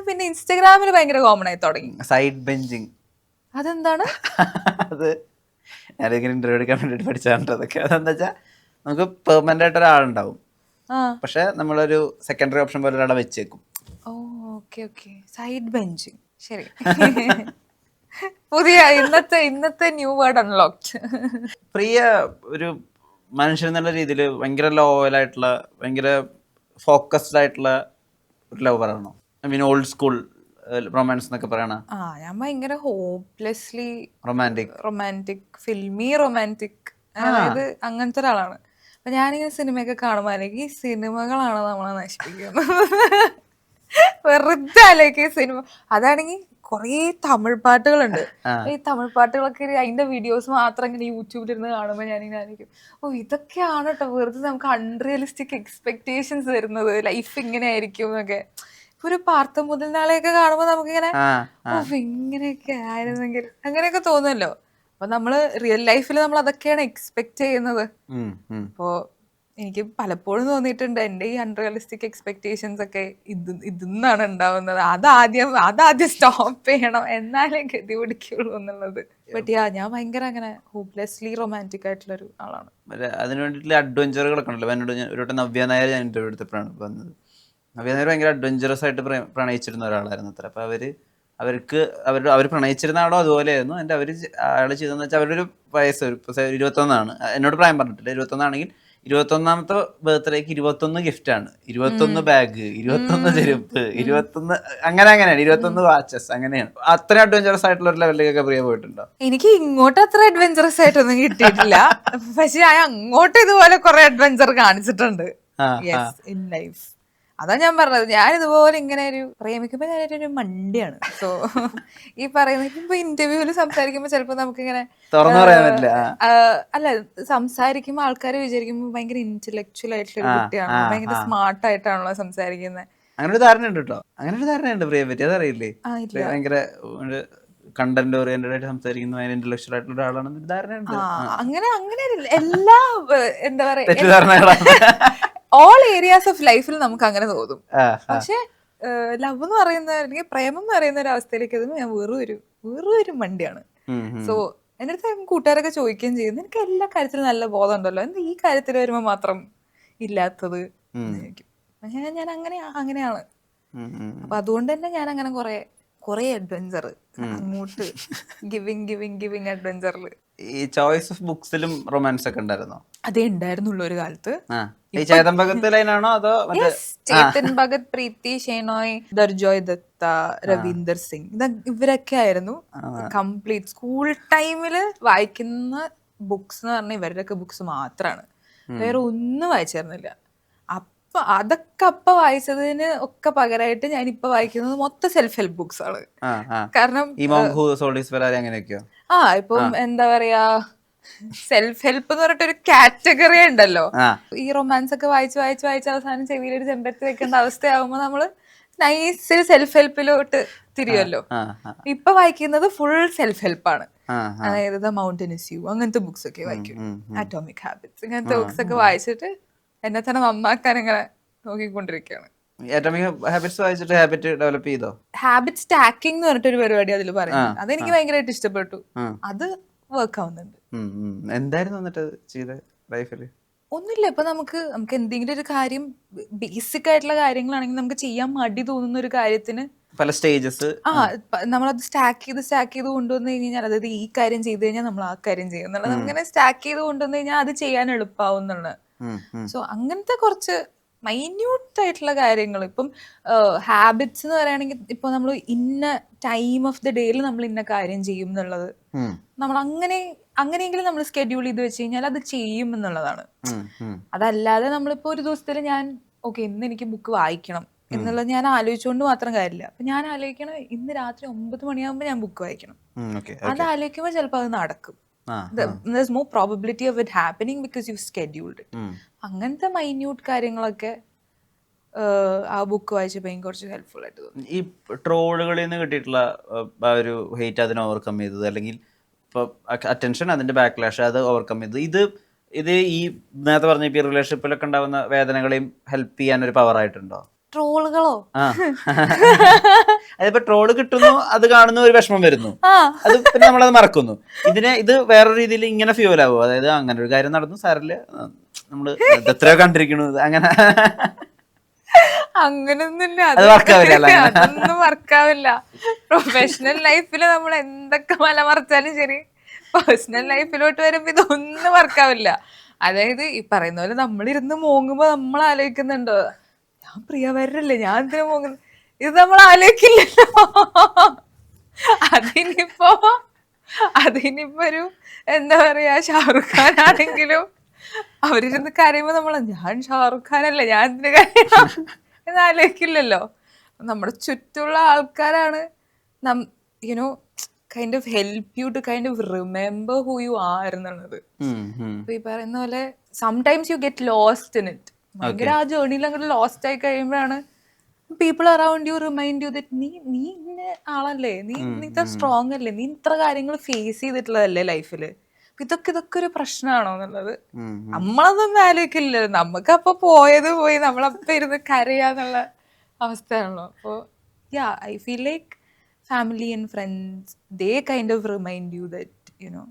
പിന്നെ ഇൻസ്റ്റഗ്രാമിൽ ഭയങ്കര കോമൺ ആയി തുടങ്ങി. സൈഡ് ബെഞ്ചിങ്, അതെന്താണ്? അത് ഞാനിങ്ങനെ ഇന്റർവ്യൂ എടുക്കാൻ വേണ്ടിട്ട് പഠിച്ചാണ്ട്. അതൊക്കെ അതെന്താ വെച്ചാൽ നമുക്ക് പെർമനന്റ് ആയിട്ട് ഒരാളുണ്ടാവും, പക്ഷെ നമ്മളൊരു സെക്കൻഡറി ഓപ്ഷൻ പോലെ ഒരാളെ വെച്ചേക്കും. സൈഡ് ബെഞ്ചിങ്, ശരി. പുതിയ ഇന്നത്തെ ന്യൂ വേർഡ് അൺലോക്ഡ്. പ്രിയ ഒരു മനുഷ്യൻ എന്നുള്ള രീതിയിൽ ഭയങ്കര ലോയലായിട്ടുള്ള, ഭയങ്കര ഫോക്കസ്ഡ് ആയിട്ടുള്ള ഒരു ലവറാണോ? I mean old school romance എന്നൊക്കെ പറയണ? ഞാൻ ഭയങ്കര ഹോപ്പ്ലെസ്ലി റൊമാൻറ്റിക്, ഫിൽമി റൊമാൻറ്റിക്, അതായത് അങ്ങനത്തെ ഒരാളാണ്. അപ്പൊ ഞാനിങ്ങനെ സിനിമയൊക്കെ കാണുമ്പോൾ അല്ലെങ്കിൽ സിനിമകളാണ് നമ്മളെ നശിപ്പിക്കുന്നത്. വെറുതെ അല്ലേക്ക് സിനിമ. അതാണെങ്കിൽ കുറേ തമിഴ് പാട്ടുകളുണ്ട്. ഈ തമിഴ് പാട്ടുകളൊക്കെ അതിന്റെ വീഡിയോസ് മാത്രം ഇങ്ങനെ യൂട്യൂബിലിരുന്ന് കാണുമ്പോൾ ഞാനിങ്ങനെ ആയിരിക്കും, ഓ ഇതൊക്കെയാണ് കേട്ടോ വെറുതെ നമുക്ക് അൺറിയലിസ്റ്റിക് എക്സ്പെക്ടേഷൻസ് വരുന്നത്, ലൈഫ് ഇങ്ങനെ ആയിരിക്കും എന്നൊക്കെ. ഇപ്പൊ ഒരു പാർത്ത മുതൽ നാളെയൊക്കെ കാണുമ്പോൾ നമുക്കിങ്ങനെ ഓ ഇങ്ങനെയൊക്കെ ആയിരുന്നെങ്കിൽ അങ്ങനെയൊക്കെ തോന്നുമല്ലോ. അപ്പൊ നമ്മള് റിയൽ ലൈഫിൽ നമ്മൾ അതൊക്കെയാണ് എക്സ്പെക്ട് ചെയ്യുന്നത്. അപ്പോ എനിക്ക് പലപ്പോഴും തോന്നിയിട്ടുണ്ട് എന്റെ ഈ അൺറിയലിസ്റ്റിക് എക്സ്പെക്ടേഷൻസ് ഒക്കെ ഇതിന്നാണ് ഉണ്ടാവുന്നത്. അതാദ്യം സ്റ്റോപ്പ് ചെയ്യണം, എന്നാലേ ഗതി പിടിക്കുള്ളൂ എന്നുള്ളത്. ബട്ട് ഞാൻ ഭയങ്കര അങ്ങനെ ഹോപ്പ്ലെസ്ലി റൊമാൻറ്റിക് ആയിട്ടുള്ള ഒരു ആളാണ്. അതിന് വേണ്ടിയിട്ടുള്ള അഡ്വഞ്ചറുകളൊക്കെ ഉണ്ടല്ലോ. എന്നോട് ഒരു വട്ടം നവ്യ നായർ ഞാൻ ഇന്റർവ്യൂ എടുത്തപ്പോഴാണ് വന്നത്. നവ്യ നായർ ഭയങ്കര അഡ്വഞ്ചറസ് ആയിട്ട് പ്രണയിച്ചിരുന്ന ഒരാളായിരുന്നു അത്ര. അപ്പൊ അവർ പ്രണയിച്ചിരുന്ന ആളോ അതുപോലെയായിരുന്നു. എൻ്റെ അയാൾ ചെയ്തതെന്ന് വെച്ചാൽ അവരൊരു വയസ്സ് 21 എന്നോട് പ്രായം പറഞ്ഞിട്ടില്ല. 21 21ാമത്തെ ബർത്ത്ഡേക്ക് 21 ഗിഫ്റ്റാണ്, 21 ബാഗ്, 21 ചെരുപ്പ്, 21 അങ്ങനെയാണ്, 21 വാച്ചസ്, അങ്ങനെയാണ്. അത്ര അഡ്വഞ്ചറസ് ആയിട്ടുള്ള ഒരു ലെവലിലേക്കൊക്കെ പ്രിയ പോയിട്ടുണ്ടോ? എനിക്ക് ഇങ്ങോട്ട് അത്ര അഡ്വഞ്ചറസ് ആയിട്ടൊന്നും കിട്ടിയിട്ടില്ല. പക്ഷെ ഞാൻ അങ്ങോട്ട് ഇതുപോലെ കുറെ അഡ്വഞ്ചർ കാണിച്ചിട്ടുണ്ട് ഇൻ ലൈഫ്. അതാ ഞാൻ പറഞ്ഞത്, ഞാൻ ഇതുപോലെ ഇങ്ങനെ ഒരു പ്രേമിക്കുമ്പോ ഞാനൊരു മണ്ടിയാണ്. സോ ഈ പറയുന്ന ഇപ്പൊ ഇന്റർവ്യൂവിൽ സംസാരിക്കുമ്പോ ചിലപ്പോ നമുക്കിങ്ങനെ തുറന്നു പറയാൻ പറ്റില്ല. അല്ല, സംസാരിക്കുമ്പോ ആൾക്കാർ വിചാരിക്കുമ്പോ ഭയങ്കര ഇന്റലക്ച്വൽ ആയിട്ടുള്ള ഒരു കുട്ടിയാണ്, ഭയങ്കര സ്മാർട്ട് ആയിട്ടാണല്ലോ സംസാരിക്കുന്നത്. അങ്ങനെ ഒരു ധാരണയുണ്ട് കേട്ടോ, അങ്ങനെ ഒരു ധാരണയുണ്ട് പ്രിയെ പറ്റി. അതറിയില്ലേ? ഭയങ്കര കണ്ടന്റ് ഓറിയന്റഡ് ആയിട്ട് സംസാരിക്കുന്ന ഭയങ്കര ഇന്റലക്ച്വൽ ആയിട്ടുള്ള ഒരാളാണെന്ന് ധാരണയുണ്ട്. അങ്ങനെ എല്ലാ എന്താ പറയാ തെറ്റിദ്ധാരണകളാണ്. ഓൾ ഏരിയാസ് ഓഫ് ലൈഫിൽ നമുക്ക് അങ്ങനെ തോന്നും. പക്ഷെ ലവ് എന്ന് പറയുന്ന അല്ലെങ്കിൽ പ്രേമം എന്ന് പറയുന്ന ഒരു അവസ്ഥയിലേക്ക് എത്തുമ്പോൾ ഞാൻ വെറും മണ്ടിയാണ്. സോ എൻ്റെ അടുത്ത് കൂട്ടുകാരൊക്കെ ചോദിക്കുകയും ചെയ്യുന്നു, എനിക്ക് എല്ലാ കാര്യത്തിലും നല്ല ബോധം ഉണ്ടല്ലോ, എന്താ ഈ കാര്യത്തിൽ വരുമ്പോൾ മാത്രം ഇല്ലാത്തത് ചോദിക്കും. ഞാൻ അങ്ങനെയാണ്. അപ്പൊ അതുകൊണ്ട് തന്നെ ഞാൻ അങ്ങനെ കുറെ അഡ്വഞ്ചർ അങ്ങോട്ട് ഗിവിങ് അഡ്വഞ്ചറിൽ. ഈ ചോയ്സ് ഓഫ് ബുക്സിലും റൊമാൻസ് ഒക്കെ ഉണ്ടായിരുന്നോ? അതേ ഉണ്ടായിരുന്നുള്ളൂ ഒരു കാലത്ത്. ചേതൻ ഭഗത് ലൈനാണോ അതോ ചേതൻ ഭഗത്, പ്രീതി ഷെനോയ്, ദർജോയ് ദത്ത, രവീന്ദർ സിംഗ്, ഇവരൊക്കെ ആയിരുന്നു കംപ്ലീറ്റ് സ്കൂൾ ടൈമില് വായിക്കുന്ന ബുക്സ് എന്ന് പറഞ്ഞാൽ ഇവരുടെയൊക്കെ ബുക്സ് മാത്രമാണ്. വേറെ ഒന്നും വായിച്ചിരുന്നില്ല. അതൊക്കെ വായിച്ചതിന് ഒക്കെ പകരമായിട്ട് ഞാൻ ഇപ്പൊ വായിക്കുന്നത് മൊത്തം സെൽഫ് ഹെൽപ്പ് ബുക്സ് ആണ്. കാരണം ഇപ്പം എന്താ പറയാ, സെൽഫ് ഹെൽപ്പ് എന്ന് പറഞ്ഞിട്ടൊരു കാറ്റഗറി ഉണ്ടല്ലോ. ഈ റൊമാൻസ് ഒക്കെ വായിച്ച് അവസാനം ചെവിയിലൊരു ചെമ്പരത്തി വെക്കേണ്ട അവസ്ഥയാകുമ്പോ നമ്മള് നൈസിൽ സെൽഫ് ഹെൽപ്പിലോട്ട് തിരിയുമല്ലോ. ഇപ്പൊ വായിക്കുന്നത് ഫുൾ സെൽഫ് ഹെൽപ്പാണ്. അതായത് ദ മൗണ്ടൻ ഇസ് യു അങ്ങനത്തെ ബുക്സ് ഒക്കെ വായിക്കും, അറ്റോമിക് ഹാബിറ്റ്സ് ഇങ്ങനത്തെ ബുക്സ് ഒക്കെ വായിച്ചിട്ട് എന്നെ തന്നെ നന്നാക്കാൻ ഇങ്ങനെ നോക്കിക്കൊണ്ടിരിക്കുകയാണ്. ഹാബിറ്റ് സ്റ്റാക്കിംഗ് എന്ന് പറഞ്ഞിട്ടൊരു പരിപാടി അതിൽ പറയുന്നത്, അതെനിക്ക് ഭയങ്കരമായിട്ട് ഇഷ്ടപ്പെട്ടു. അത് വർക്ക് ആവുന്നുണ്ട്. ഒന്നുമില്ല, ഇപ്പൊ നമുക്ക് എന്തെങ്കിലും ഒരു കാര്യം ബേസിക് ആയിട്ടുള്ള കാര്യങ്ങളാണെങ്കിൽ നമുക്ക് ചെയ്യാൻ മടി തോന്നുന്ന ഒരു കാര്യത്തിന് പല സ്റ്റേജസ് നമ്മളത് സ്റ്റാക്ക് ചെയ്ത് കൊണ്ടുവന്നു കഴിഞ്ഞാൽ, അതായത് ഈ കാര്യം ചെയ്ത് കഴിഞ്ഞാൽ നമ്മൾ ആ കാര്യം ചെയ്യും എന്നുള്ളത് അങ്ങനെ സ്റ്റാക്ക് ചെയ്ത് കൊണ്ടുവന്നു കഴിഞ്ഞാൽ അത് ചെയ്യാൻ എളുപ്പമാവും എന്നുള്ളത്. സോ അങ്ങനത്തെ കുറച്ച് മൈന്യൂട്ട് ആയിട്ടുള്ള കാര്യങ്ങൾ. ഇപ്പം ഹാബിറ്റ്സ് എന്ന് പറയുകയാണെങ്കിൽ ഇപ്പൊ നമ്മൾ ഇന്ന ടൈം ഓഫ് ദ ഡേയിൽ നമ്മൾ ഇന്ന കാര്യം ചെയ്യും എന്നുള്ളത് നമ്മൾ അങ്ങനെയെങ്കിലും നമ്മൾ സ്കെഡ്യൂൾ ചെയ്ത് വെച്ച് കഴിഞ്ഞാൽ അത് ചെയ്യും എന്നുള്ളതാണ്. അതല്ലാതെ നമ്മളിപ്പോ ഒരു ദിവസത്തിൽ ഞാൻ ഇന്ന് എനിക്ക് ബുക്ക് വായിക്കണം എന്നുള്ളത് ഞാൻ ആലോചിച്ചുകൊണ്ട് മാത്രം കാര്യമില്ല. അപ്പൊ ഞാൻ ആലോചിക്കണം ഇന്ന് രാത്രി 9 മണിയാകുമ്പോൾ ഞാൻ ബുക്ക് വായിക്കണം. അത് ആലോചിക്കുമ്പോൾ ചിലപ്പോൾ അത് നടക്കും. There's more probability of it happening because you've scheduled it. അങ്ങനത്തെ മൈന്യൂട്ട് കാര്യങ്ങളൊക്കെ ആ ബുക്ക് വായിച്ചപ്പോൾ എനിക്ക് കുറച്ച് ഹെൽപ്ഫുൾ ആയിട്ട് തോന്നി. ഈ ട്രോളുകളിൽ നിന്ന് കിട്ടിയിട്ടുള്ള ആ ഒരു ഹെയ്റ്റ് അതിനെ ഓവർകം ചെയ്തത്, അല്ലെങ്കിൽ ഇപ്പോൾ അറ്റൻഷൻ അതിന്റെ ബാക്ക്ലാഷ് അത് ഓവർകം ചെയ്തത്, ഇത് ഈ നേരത്തെ പറഞ്ഞ ഈ റിലേഷൻഷിപ്പിലൊക്കെ ഉണ്ടാവുന്ന വേദനകളെയും ഹെൽപ്പ് ചെയ്യാൻ ഒരു പവർ ആയിട്ടുണ്ടോ? ട്രോളുകളോ? അതിപ്പോ ട്രോള് കിട്ടുന്നു, അത് കാണുന്ന ഒരു വിഷമം വരുന്നു, അത് പിന്നെ നമ്മളത് മറക്കുന്നു. ഇത് വേറൊരു രീതിയിൽ ഇങ്ങനെ ഫ്യൂൽ ആവും. അതായത് അങ്ങനെ ഒരു കാര്യം നടന്നു, സാറില് നമ്മള് എത്രയോ കണ്ടിരിക്കണു, അങ്ങനൊന്നുമില്ല. അതൊന്നും വർക്കാവില്ല. പ്രൊഫഷണൽ ലൈഫിൽ നമ്മൾ എന്തൊക്കെ മലമറിച്ചാലും ശരി, പേഴ്സണൽ ലൈഫിലോട്ട് വരുമ്പോ ഇതൊന്നും വർക്കാവില്ല. അതായത് ഈ പറയുന്ന പോലെ നമ്മളിരുന്ന് മോങ്ങുമ്പോ നമ്മൾ ആലോചിക്കുന്നുണ്ടോ, ഞാൻ പ്രിയവരല്ലേ, ഞാൻ എന്തിനാ പോകുന്നത്, ഇത് നമ്മൾ ആലോചിക്കില്ലല്ലോ. അതിനിപ്പോ ഒരു എന്താ പറയാ, ഷാറുഖ് ഖാൻ ആണെങ്കിലും അവരിരുന്ന് കരയുമ്പോ ഞാൻ ഷാറുഖ് ഖാനല്ലേ, ഞാൻ എന്തിനു കരയണം എന്ന് ആലോചിക്കില്ലല്ലോ. നമ്മുടെ ചുറ്റുള്ള ആൾക്കാരാണ് you know kind of help you to kind of remember who you are എന്നുള്ളത്. അപ്പൊ ഈ പറയുന്ന പോലെ sometimes you get lost in it. ഭയങ്കര ആ ജേർണിയിൽ അങ്ങോട്ട് ലോസ്റ്റ് ആയി കഴിയുമ്പോഴാണ് people around you remind you that നീ ഇന്ന ആളല്ലേ, നീ ഇത്ര സ്ട്രോങ് അല്ലേ, നീ ഇത്ര കാര്യങ്ങൾ ഫേസ് ചെയ്തിട്ടുള്ളതല്ലേ ലൈഫില്, ഇതൊക്കെ ഒരു പ്രശ്നമാണോ എന്നുള്ളത് നമ്മളതൊന്നും ആലോചിക്കില്ല. നമുക്ക് അപ്പൊ പോയത് പോയി, നമ്മളപ്പോ ഇരുന്ന് കരയാന്നുള്ള അവസ്ഥയാണല്ലോ. അപ്പോൾ yeah I feel like family and friends they kind of remind you that you know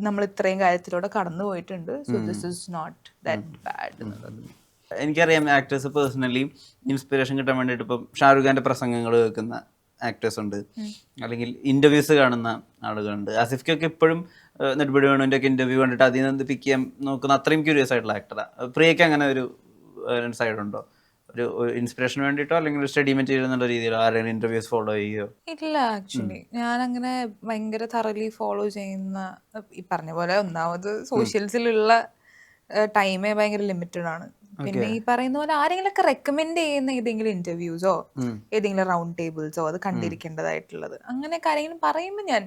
നമ്മൾ ഇത്രയും കാര്യത്തിലൂടെ കടന്നു പോയിട്ടുണ്ട്, so this is not that bad എന്നുള്ളത്. എനിക്കറിയാം ആക്ടേഴ്സ് പേഴ്സണലി ഇൻസ്പിറേഷൻ കിട്ടാൻ വേണ്ടിയിട്ട് ഇപ്പം ഷാരൂഖ് ഖാൻ്റെ പ്രസംഗങ്ങൾ കേൾക്കുന്ന ആക്ടേഴ്സ് ഉണ്ട്, അല്ലെങ്കിൽ ഇൻ്റർവ്യൂസ് കാണുന്ന ആളുകളുണ്ട്. ആസിഫ്ക്കൊക്കെ ഇപ്പോഴും നെടുപടി വേണുവിൻ്റെ ഒക്കെ ഇൻ്റർവ്യൂ കണ്ടിട്ട് അതിൽ നിന്ന് പിക്ക് നോക്കുന്ന അത്രയും ക്യൂരിയസ് ആയിട്ടുള്ള ആക്ടറാണ്. പ്രിയയ്ക്ക് അങ്ങനെ ഒരു സൈഡുണ്ടോ, ഒരു ഇൻസ്പിറേഷന് വേണ്ടിയിട്ടോ അല്ലെങ്കിൽ സ്റ്റഡി മെറ്റീരിയൽ എന്നുള്ള രീതിയിലോ ആരെങ്കിലും ഇൻ്റർവ്യൂസ് ഫോളോ ചെയ്യുകയോ? ഇല്ല, ആക്ച്വലി ഞാനങ്ങനെ ഭയങ്കര തറലി ഫോളോ ചെയ്യുന്ന, ഈ പറഞ്ഞ പോലെ ഒന്നാമത് സോഷ്യൽസിലുള്ള ടൈമേ ഭയങ്കര ലിമിറ്റഡ് ആണ്. പിന്നെ ഈ പറയുന്ന പോലെ ആരെങ്കിലൊക്കെ റെക്കമെൻഡ് ചെയ്യുന്ന ഏതെങ്കിലും ഇന്റർവ്യൂസോ ഏതെങ്കിലും റൗണ്ട് ടേബിൾസോ അത് കണ്ടിരിക്കേണ്ടതായിട്ടുള്ളത് അങ്ങനെയൊക്കെ ആരെങ്കിലും പറയുമ്പോൾ ഞാൻ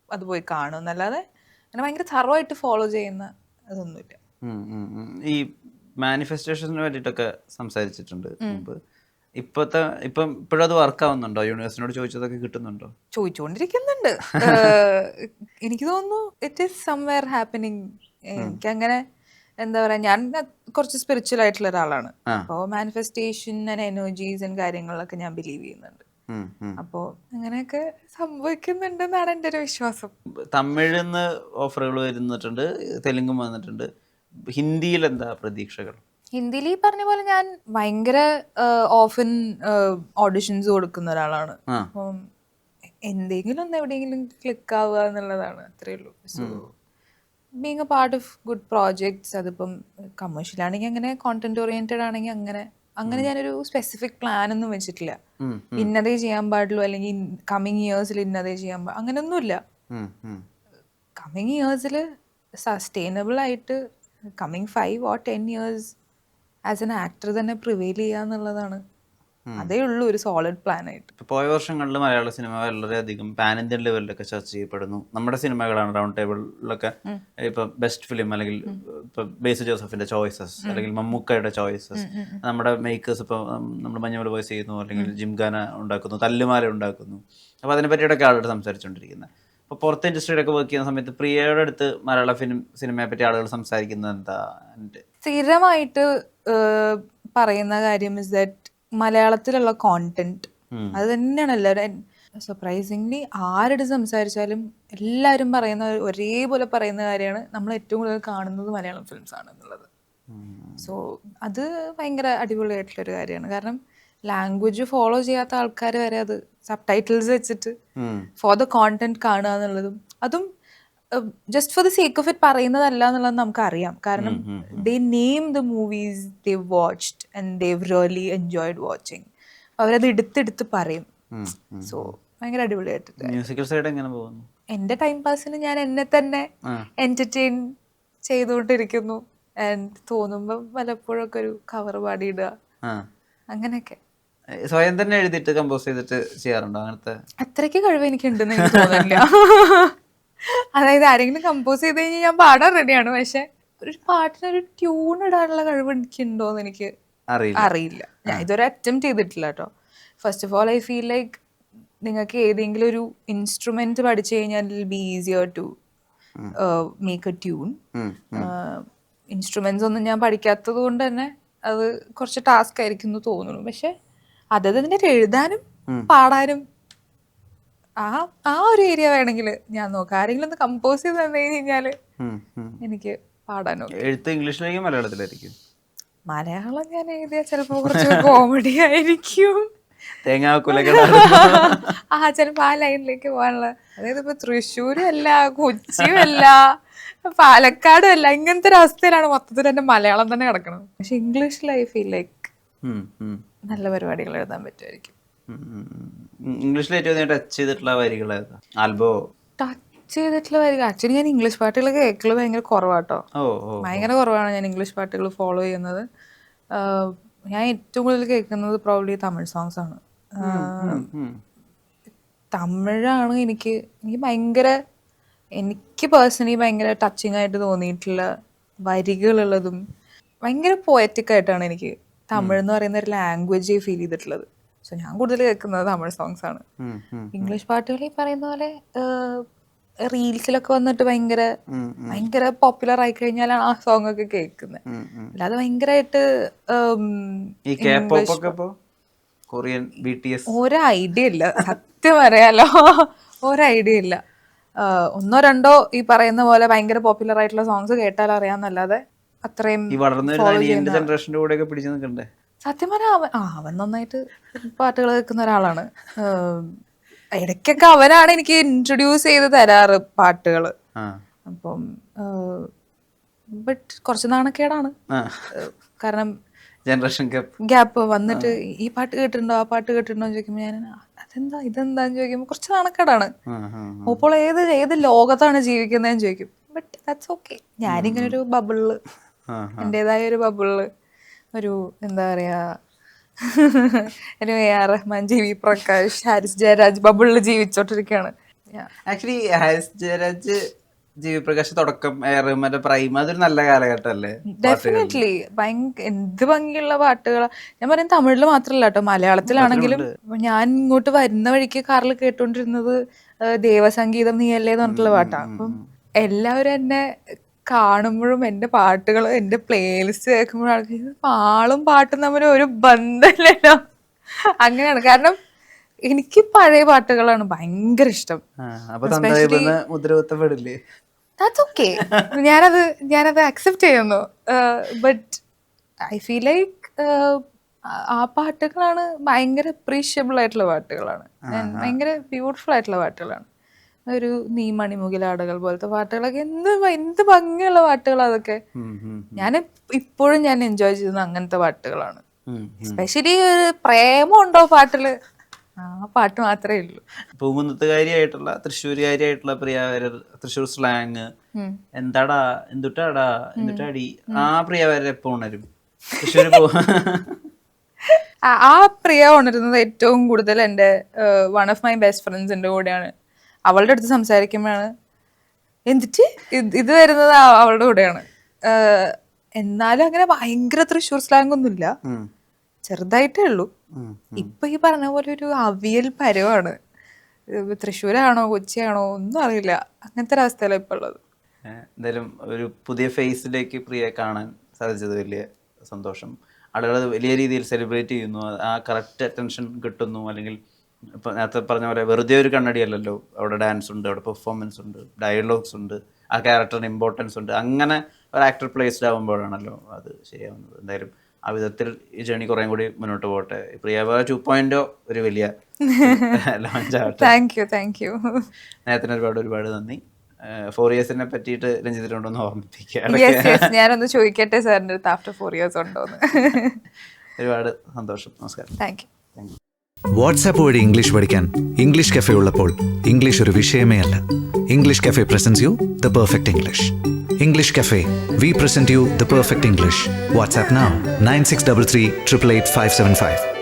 അത് പോയി കാണും എന്നല്ലാതെ അങ്ങനെ ഭയങ്കര തറവായിട്ട് ഫോളോ ചെയ്യുന്ന അതൊന്നുമില്ല. ഈ മാനിഫെസ്റ്റേഷന് വേണ്ടിയിട്ടൊക്കെ സംസാരിച്ചിട്ടുണ്ട് മുമ്പ്. ഇപ്പോഴും അത് വർക്ക് ആവുന്നുണ്ടോ? യൂണിവേഴ്സിനോട് ചോദിച്ചതൊക്കെ കിട്ടുന്നുണ്ടോ? ചോദിച്ചുകൊണ്ടിരിക്കുന്നുണ്ട്. എനിക്ക് തോന്നുന്നു ഇറ്റ് ഈസ് സംവെയർ ഹാപ്പനിങ്. എനിക്കങ്ങനെ എന്താ പറയാ, ഞാൻ കുറച്ച് സ്പിരിച്വൽ ആയിട്ടുള്ള ഒരാളാണ്. അപ്പോൾ മാനിഫെസ്റ്റേഷൻ ആൻഡ് എനർജീസ് ആൻഡ് കാര്യങ്ങളിലൊക്കെ ഞാൻ ബിലീവ് ചെയ്യുന്നുണ്ട്. അപ്പോൾ അങ്ങനെയൊക്കെ സംഭവിക്കുന്നുണ്ടെന്നാണ് എൻ്റെ ഒരു വിശ്വാസം. തമിഴിൽ നിന്ന് ഓഫറുകൾ വരുന്നിട്ടുണ്ട്, തെലുങ്കും വന്നിട്ടുണ്ട്. ഹിന്ദിയിൽ എന്താ പ്രതീക്ഷകൾ? ഹിന്ദിയിൽ ഈ പറഞ്ഞ പോലെ ഞാൻ ഭയങ്കര ഓഫൻ ഓഡിഷൻസ് കൊടുക്കുന്ന ഒരാളാണ്. അപ്പം എന്തെങ്കിലും ഒന്ന് എവിടെയെങ്കിലും ക്ലിക്ക് ആവുക എന്നുള്ളതാണ്, അത്രയേ ഉള്ളൂ. So being A part of good projects, അതിപ്പം കമേഴ്ഷ്യലാണെങ്കിൽ അങ്ങനെ, കോണ്ടന്റ് ഓറിയന്റഡ് ആണെങ്കിൽ അങ്ങനെ ഞാനൊരു സ്പെസിഫിക് പ്ലാൻ ഒന്നും വെച്ചിട്ടില്ല. ഇന്നതേ ചെയ്യാൻ പാടുള്ളൂ അല്ലെങ്കിൽ കമ്മിങ് ഇയേഴ്സിൽ ഇന്നതേ ചെയ്യാൻ പാടുള്ളൂ, അങ്ങനെയൊന്നുമില്ല. കമ്മിങ് ഇയേഴ്സിൽ സസ്റ്റൈനബിൾ ആയിട്ട് coming 5 or 10 years as an actor തന്നെ പ്രിവെയിൽ ചെയ്യുക എന്നുള്ളതാണ്. അതേ ഉള്ളൂ ഒരു സോളിഡ് പ്ലാൻ ആയിട്ട്. പോയ വർഷങ്ങളിൽ മലയാള സിനിമ വളരെയധികം പാൻ ഇന്ത്യൻ ലെവലിലൊക്കെ ചർച്ച ചെയ്യപ്പെടുന്നു. നമ്മുടെ സിനിമകളാണ് റൗണ്ട് ടേബിളിലൊക്കെ ഇപ്പൊ ബെസ്റ്റ് ഫിലിം, അല്ലെങ്കിൽ ഇപ്പൊ ബേസു ജോസഫിന്റെ ചോയ്സസ്, അല്ലെങ്കിൽ മമ്മൂക്കയുടെ ചോയ്സസ്, നമ്മുടെ മേക്കേഴ്സ് ഇപ്പോൾ നമ്മൾ മഞ്ഞുമല വോയിസ് ചെയ്യുന്നു, അല്ലെങ്കിൽ ജിംഖാന ഉണ്ടാക്കുന്നു, തല്ലുമാല ഉണ്ടാക്കുന്നു. അപ്പോൾ അതിനെ പറ്റിയിട്ടൊക്കെ ആളുകൾ സംസാരിച്ചുകൊണ്ടിരിക്കുന്നത്. അപ്പോൾ പുറത്തെ ഇൻഡസ്ട്രിയിലൊക്കെ വർക്ക് ചെയ്യുന്ന സമയത്ത് പ്രിയയുടെ അടുത്ത് മലയാള സിനിമയെ പറ്റി ആളുകൾ സംസാരിക്കുന്നത് എന്താ? സ്ഥിരമായിട്ട് പറയുന്ന കാര്യം ഇസ് ദാറ്റ് മലയാളത്തിലുള്ള കോണ്ടന്റ് അത് തന്നെയാണ് എല്ലാവരും. സർപ്രൈസിംഗ്ലി ആരുടെ സംസാരിച്ചാലും എല്ലാവരും പറയുന്ന ഒരേപോലെ പറയുന്ന കാര്യമാണ്, നമ്മൾ ഏറ്റവും കൂടുതൽ കാണുന്നത് മലയാളം ഫിലിംസ് ആണ് എന്നുള്ളത്. സോ അത് ഭയങ്കര അടിപൊളിയായിട്ടുള്ളൊരു കാര്യമാണ്. കാരണം ലാംഗ്വേജ് ഫോളോ ചെയ്യാത്ത ആൾക്കാർ വരെ അത് സബ് ടൈറ്റിൽസ് വെച്ചിട്ട് ഫോർ ദ കോണ്ടന്റ് കാണുക എന്നുള്ളതും, അതും just for the sake of it പറയുന്നതല്ല എന്നുള്ളത് നമുക്കറിയാം. കാരണം they name the movies they watched and they've really enjoyed watching. അവരത് എടുത്തെടുത്ത് പറയും. സോ ഭയങ്കര അടിപൊളിയായിട്ട്. മ്യൂസിക്കൽ സൈഡ് എങ്ങനെ പോകുന്നു? എൻ്റെ ടൈം പാസിന് ഞാൻ എന്നെ തന്നെ എന്റർടൈൻ ചെയ്തുകൊണ്ടിരിക്കുന്നു. ആൻഡ് തോന്നുമ്പോൾ പലപ്പോഴൊക്കെ ഒരു കവർ പാടിയിടുക, അങ്ങനെയൊക്കെ. സ്വയം തന്നെ എഴുതിയിട്ട് കമ്പോസ് ചെയ്തിട്ട് ചെയ്യാറുണ്ടോ? അങ്ങനത്തെ അത്രയ്ക്ക് കഴിവ് എനിക്കുണ്ടെന്ന് എനിക്ക് തോന്നുന്നില്ല. അതായത് ആരെങ്കിലും കമ്പോസ് ചെയ്ത് കഴിഞ്ഞാൽ ഞാൻ പാടാൻ റെഡിയാണ്, പക്ഷെ ഒരു പാട്ടിനൊരു ട്യൂൺ ഇടാനുള്ള കഴിവ് എനിക്കുണ്ടോന്ന് എനിക്ക് അറിയില്ല. ഞാൻ ഇതൊരു അറ്റംപ്റ്റ് ചെയ്തിട്ടില്ല കേട്ടോ. First of all I feel like നിങ്ങൾക്ക് ഏതെങ്കിലും ഒരു ഇൻസ്ട്രുമെന്റ് പഠിച്ചു കഴിഞ്ഞാൽ it will be easier to make a tune. Instruments ഒന്നും ഞാൻ പഠിക്കാത്തത് കൊണ്ട് തന്നെ അത് കുറച്ച് ടാസ്ക് ആയിരിക്കും എന്ന് തോന്നുന്നു. പക്ഷെ അത് തന്നെ എഴുതാനും പാടാനും ആ ഒരു ഏരിയ വേണമെങ്കിൽ ഞാൻ നോക്കാം. ആരെങ്കിലും ഒന്ന് കമ്പോസ് ചെയ്ത് തന്നു കഴിഞ്ഞാല് എനിക്ക് പാടാനോ. എഴുത്ത് ഇംഗ്ലീഷിലായിരിക്കും മലയാളത്തിലായിരിക്കും? മലയാളം ഞാൻ എഴുതിയാൽ ചിലപ്പോ കുറച്ച് കോമഡി ആയിരിക്കും. ചിലപ്പോ ആ ലൈനിലേക്ക് പോകാനുള്ള, അതായത് ഇപ്പൊ തൃശ്ശൂരും അല്ല, കൊച്ചിയും അല്ല, പാലക്കാടും അല്ല, ഇങ്ങനത്തെ ഒരു അവസ്ഥയിലാണ് മൊത്തത്തിൽ എന്റെ മലയാളം തന്നെ കിടക്കണം. പക്ഷെ ഇംഗ്ലീഷിൽ ഐ ഫീൽ ലൈക്ക് നല്ല പരിപാടികൾ എഴുതാൻ പറ്റുമായിരിക്കും. ഇംഗ്ലീഷിൽ ഏറ്റവും ടച്ച് ചെയ്തിട്ടുള്ള വരികൾ ആൽബോ? ടച്ച് ചെയ്തിട്ടുള്ള വരികൾ ആക്ച്വലി ഞാൻ ഇംഗ്ലീഷ് പാട്ടുകൾ കേൾക്കൽ ഭയങ്കര കുറവാട്ടോ. ഭയങ്കര കുറവാണ് ഞാൻ ഇംഗ്ലീഷ് പാട്ടുകൾ ഫോളോ ചെയ്യുന്നത്. ഞാൻ ഏറ്റവും കൂടുതൽ കേൾക്കുന്നത് പ്രോബ്ലി തമിഴ് സോങ്സ് ആണ്. തമിഴാണ് എനിക്ക് പേഴ്സണലി ഭയങ്കര ടച്ചിങ് ആയിട്ട് തോന്നിയിട്ടുള്ള വരികളുള്ളതും ഭയങ്കര പോയറ്റിക് ആയിട്ടാണ് എനിക്ക് തമിഴ് എന്ന് പറയുന്ന ഒരു ലാംഗ്വേജ് ഫീൽ ചെയ്തിട്ടുള്ളത്. സോ ഞാൻ കൂടുതൽ കേൾക്കുന്നത് തമിഴ് സോങ്സ് ആണ്. ഇംഗ്ലീഷ് പാട്ടുകൾ ഈ പറയുന്ന പോലെ റീൽസിലൊക്കെ വന്നിട്ട് ഭയങ്കര പോപ്പുലർ ആയി കഴിഞ്ഞാലാണ് ആ സോങ് ഒക്കെ കേൾക്കുന്നത്. അല്ലാതെ ഭയങ്കരമായിട്ട് ഒരു ഐഡിയ ഇല്ല, സത്യം പറയാലോ. ഒരു ഐഡിയ ഇല്ല. ഒന്നോ രണ്ടോ ഈ പറയുന്ന പോലെ ഭയങ്കര പോപ്പുലർ ആയിട്ടുള്ള സോങ്സ് കേട്ടാൽ അറിയാന്നല്ലാതെ അത്രയും സത്യം പറഞ്ഞാൽ അവൻ നന്നായിട്ട് പാട്ടുകൾ കേൾക്കുന്ന ഒരാളാണ്. ഇടയ്ക്കൊക്കെ അവനാണ് എനിക്ക് ഇൻട്രൊഡ്യൂസ് ചെയ്ത് തരാറ് പാട്ടുകൾ. അപ്പം ബട്ട് കുറച്ച് നാണക്കേടാണ്, കാരണം ജനറേഷൻ ഗ്യാപ്പ് വന്നിട്ട് ഈ പാട്ട് കേട്ടിട്ടുണ്ടോ ആ പാട്ട് കേട്ടിട്ടുണ്ടോ എന്ന് ചോദിക്കുമ്പോൾ ഞാൻ ഇതെന്താന്ന് ചോദിക്കുമ്പോൾ കുറച്ച് നാണക്കേടാണ്. അപ്പോൾ ഏത് ലോകത്താണ് ജീവിക്കുന്നതെന്ന് ചോദിക്കും. But that's okay. ഞാനിങ്ങനെ ഒരു ബബിളില്, എൻ്റെതായ ഒരു ബബിളില്, ഒരു എന്താ പറയാ, ഒരു AR റഹ്മാൻ, JV പ്രകാശ്, ഹാരിസ് ജയരാജ് ബബിളിൽ ജീവിച്ചോണ്ടിരിക്കുകയാണ്. ആക്ച്വലി ഹാരിസ് ജയരാജ്, JV പ്രകാശ് തുടക്കം, AR റഹ്മാന്റെ പ്രൈം, അതൊരു നല്ല കാലഘട്ടമല്ലേ? ഡെഫിനറ്റ്ലി. എന്ത് ഭംഗിയുള്ള പാട്ടുകളാ. ഞാൻ പറയും തമിഴില് മാത്രല്ല കേട്ടോ, മലയാളത്തിലാണെങ്കിലും. ഞാൻ ഇങ്ങോട്ട് വരുന്ന വഴിക്ക് കാറിൽ കേട്ടോണ്ടിരുന്നത് ദേവസംഗീതം നീയല്ലേ എന്ന് പറഞ്ഞിട്ടുള്ള പാട്ടാണ്. അപ്പം എല്ലാവരും എന്നെ കാണുമ്പോഴും എൻ്റെ പാട്ടുകൾ, എൻ്റെ പ്ലേലിസ്റ്റ് കേൾക്കുമ്പോഴാണ് ആളും പാട്ടും തമ്മിൽ ഒരു ബന്ധമില്ലല്ലോ. അങ്ങനെയാണ്. കാരണം എനിക്ക് പഴയ പാട്ടുകളാണ് ഭയങ്കര ഇഷ്ടം. That's okay. ഞാനത് അക്സെപ്റ്റ് ചെയ്യുന്നു. ബട്ട് ഐ ഫീൽ ലൈക്ക് ആ പാട്ടുകളാണ് ഭയങ്കര അപ്രീഷ്യബിൾ ആയിട്ടുള്ള പാട്ടുകളാണ്, ഭയങ്കര ബ്യൂട്ടിഫുൾ ആയിട്ടുള്ള പാട്ടുകളാണ്. ഒരു നീ മണിമുകിലാടുകൾ പോലത്തെ പാട്ടുകളൊക്കെ എന്ത് ഭംഗിയുള്ള പാട്ടുകളാണ് അതൊക്കെ. ഇപ്പോഴും ഞാൻ എൻജോയ് ചെയ്യുന്ന അങ്ങനത്തെ പാട്ടുകളാണ്. എസ്പെഷ്യലി ഒരു പ്രേമം ഉണ്ടോ പാട്ടില്, ആ പാട്ട് മാത്രമേ ഉള്ളൂ. പൂമുന്നത്തുകാരിയായിട്ടുള്ള തൃശ്ശൂരുകാരിയായിട്ടുള്ള പ്രിയാവരർ, തൃശ്ശൂർ സ്ലാങ്, എന്താടാ എന്തുട്ടാടാ എന്തുട്ടാടി, ആ പ്രിയാവരർ എപ്പോ ഉണരും? തൃശ്ശൂര് ആ പ്രിയ ഉണരുന്നത് ഏറ്റവും കൂടുതൽ എൻ്റെ വൺ ഓഫ് മൈ ബെസ്റ്റ് ഫ്രണ്ട്സിന്റെ കൂടെയാണ്. അവളുടെ അടുത്ത് സംസാരിക്കുമ്പോഴാണ് എന്നിട്ട് ഇത് വരുന്നത് അവളുടെ കൂടെയാണ്. എന്നാലും അങ്ങനെ ഭയങ്കര തൃശ്ശൂർ സ്ലാങ് ഒന്നുമില്ല, ചെറുതായിട്ടേ ഉള്ളൂ. ഇപ്പൊ ഈ പറഞ്ഞ പോലെ ഒരു അവിയൽ പരവാണ്. തൃശ്ശൂരാണോ കൊച്ചിയാണോ ഒന്നും അറിയില്ല, അങ്ങനത്തെ ഒരു അവസ്ഥയിലാണ് ഇപ്പൊ ഉള്ളത്. എന്തായാലും ഒരു പുതിയ ഫേസിലേക്ക് പ്രിയ കാണാൻ സാധിച്ചത് വലിയ സന്തോഷം. ആളുകൾ വലിയ രീതിയിൽ സെലിബ്രേറ്റ് ചെയ്യുന്നു, ആ കറക്റ്റ് അറ്റൻഷൻ കിട്ടുന്നു. അല്ലെങ്കിൽ ഇപ്പം നേരത്തെ പറഞ്ഞ പോലെ വെറുതെ ഒരു കണ്ണടിയല്ലല്ലോ, അവിടെ ഡാൻസ് ഉണ്ട്, അവിടെ പെർഫോമൻസ് ഉണ്ട്, ഡയലോഗ്സ് ഉണ്ട്, ആ ക്യാരക്ടറിന് ഇമ്പോർട്ടൻസ് ഉണ്ട്. അങ്ങനെ ഒരു ആക്ടർ പ്ലേസ്ഡ് ആകുമ്പോഴാണല്ലോ അത് ശരിയാവുന്നത്. എന്തായാലും ആ വിധത്തിൽ ഈ ജേണി കുറേ കൂടി മുന്നോട്ട് പോകട്ടെ. പ്രിയവ 2.0 ഒരു വലിയ ലോഞ്ച് ആവട്ടെ. Thank you. നേരത്തിന് ഒരുപാട് നന്ദി. 4 yearsനെ പറ്റിയിട്ട് രഞ്ജിത്തിലുണ്ടോന്ന് ഓർമ്മിപ്പിക്കുക. ഞാനൊന്ന് ചോദിക്കട്ടെ സാറിൻ്റെ അടുത്ത്, ആഫ്റ്റർ 4 years ഉണ്ടോന്ന്. ഒരുപാട് സന്തോഷം. നമസ്കാരം. Thank you. വാട്സാപ്പ് വഴി ഇംഗ്ലീഷ് പഠിക്കാൻ ഇംഗ്ലീഷ് കഫേ ഉള്ളപ്പോൾ ഇംഗ്ലീഷ് ഒരു വിഷയമേ അല്ല. English cafe presents you the perfect English. English cafe, we present you the perfect English. WhatsApp now 9633 888 575.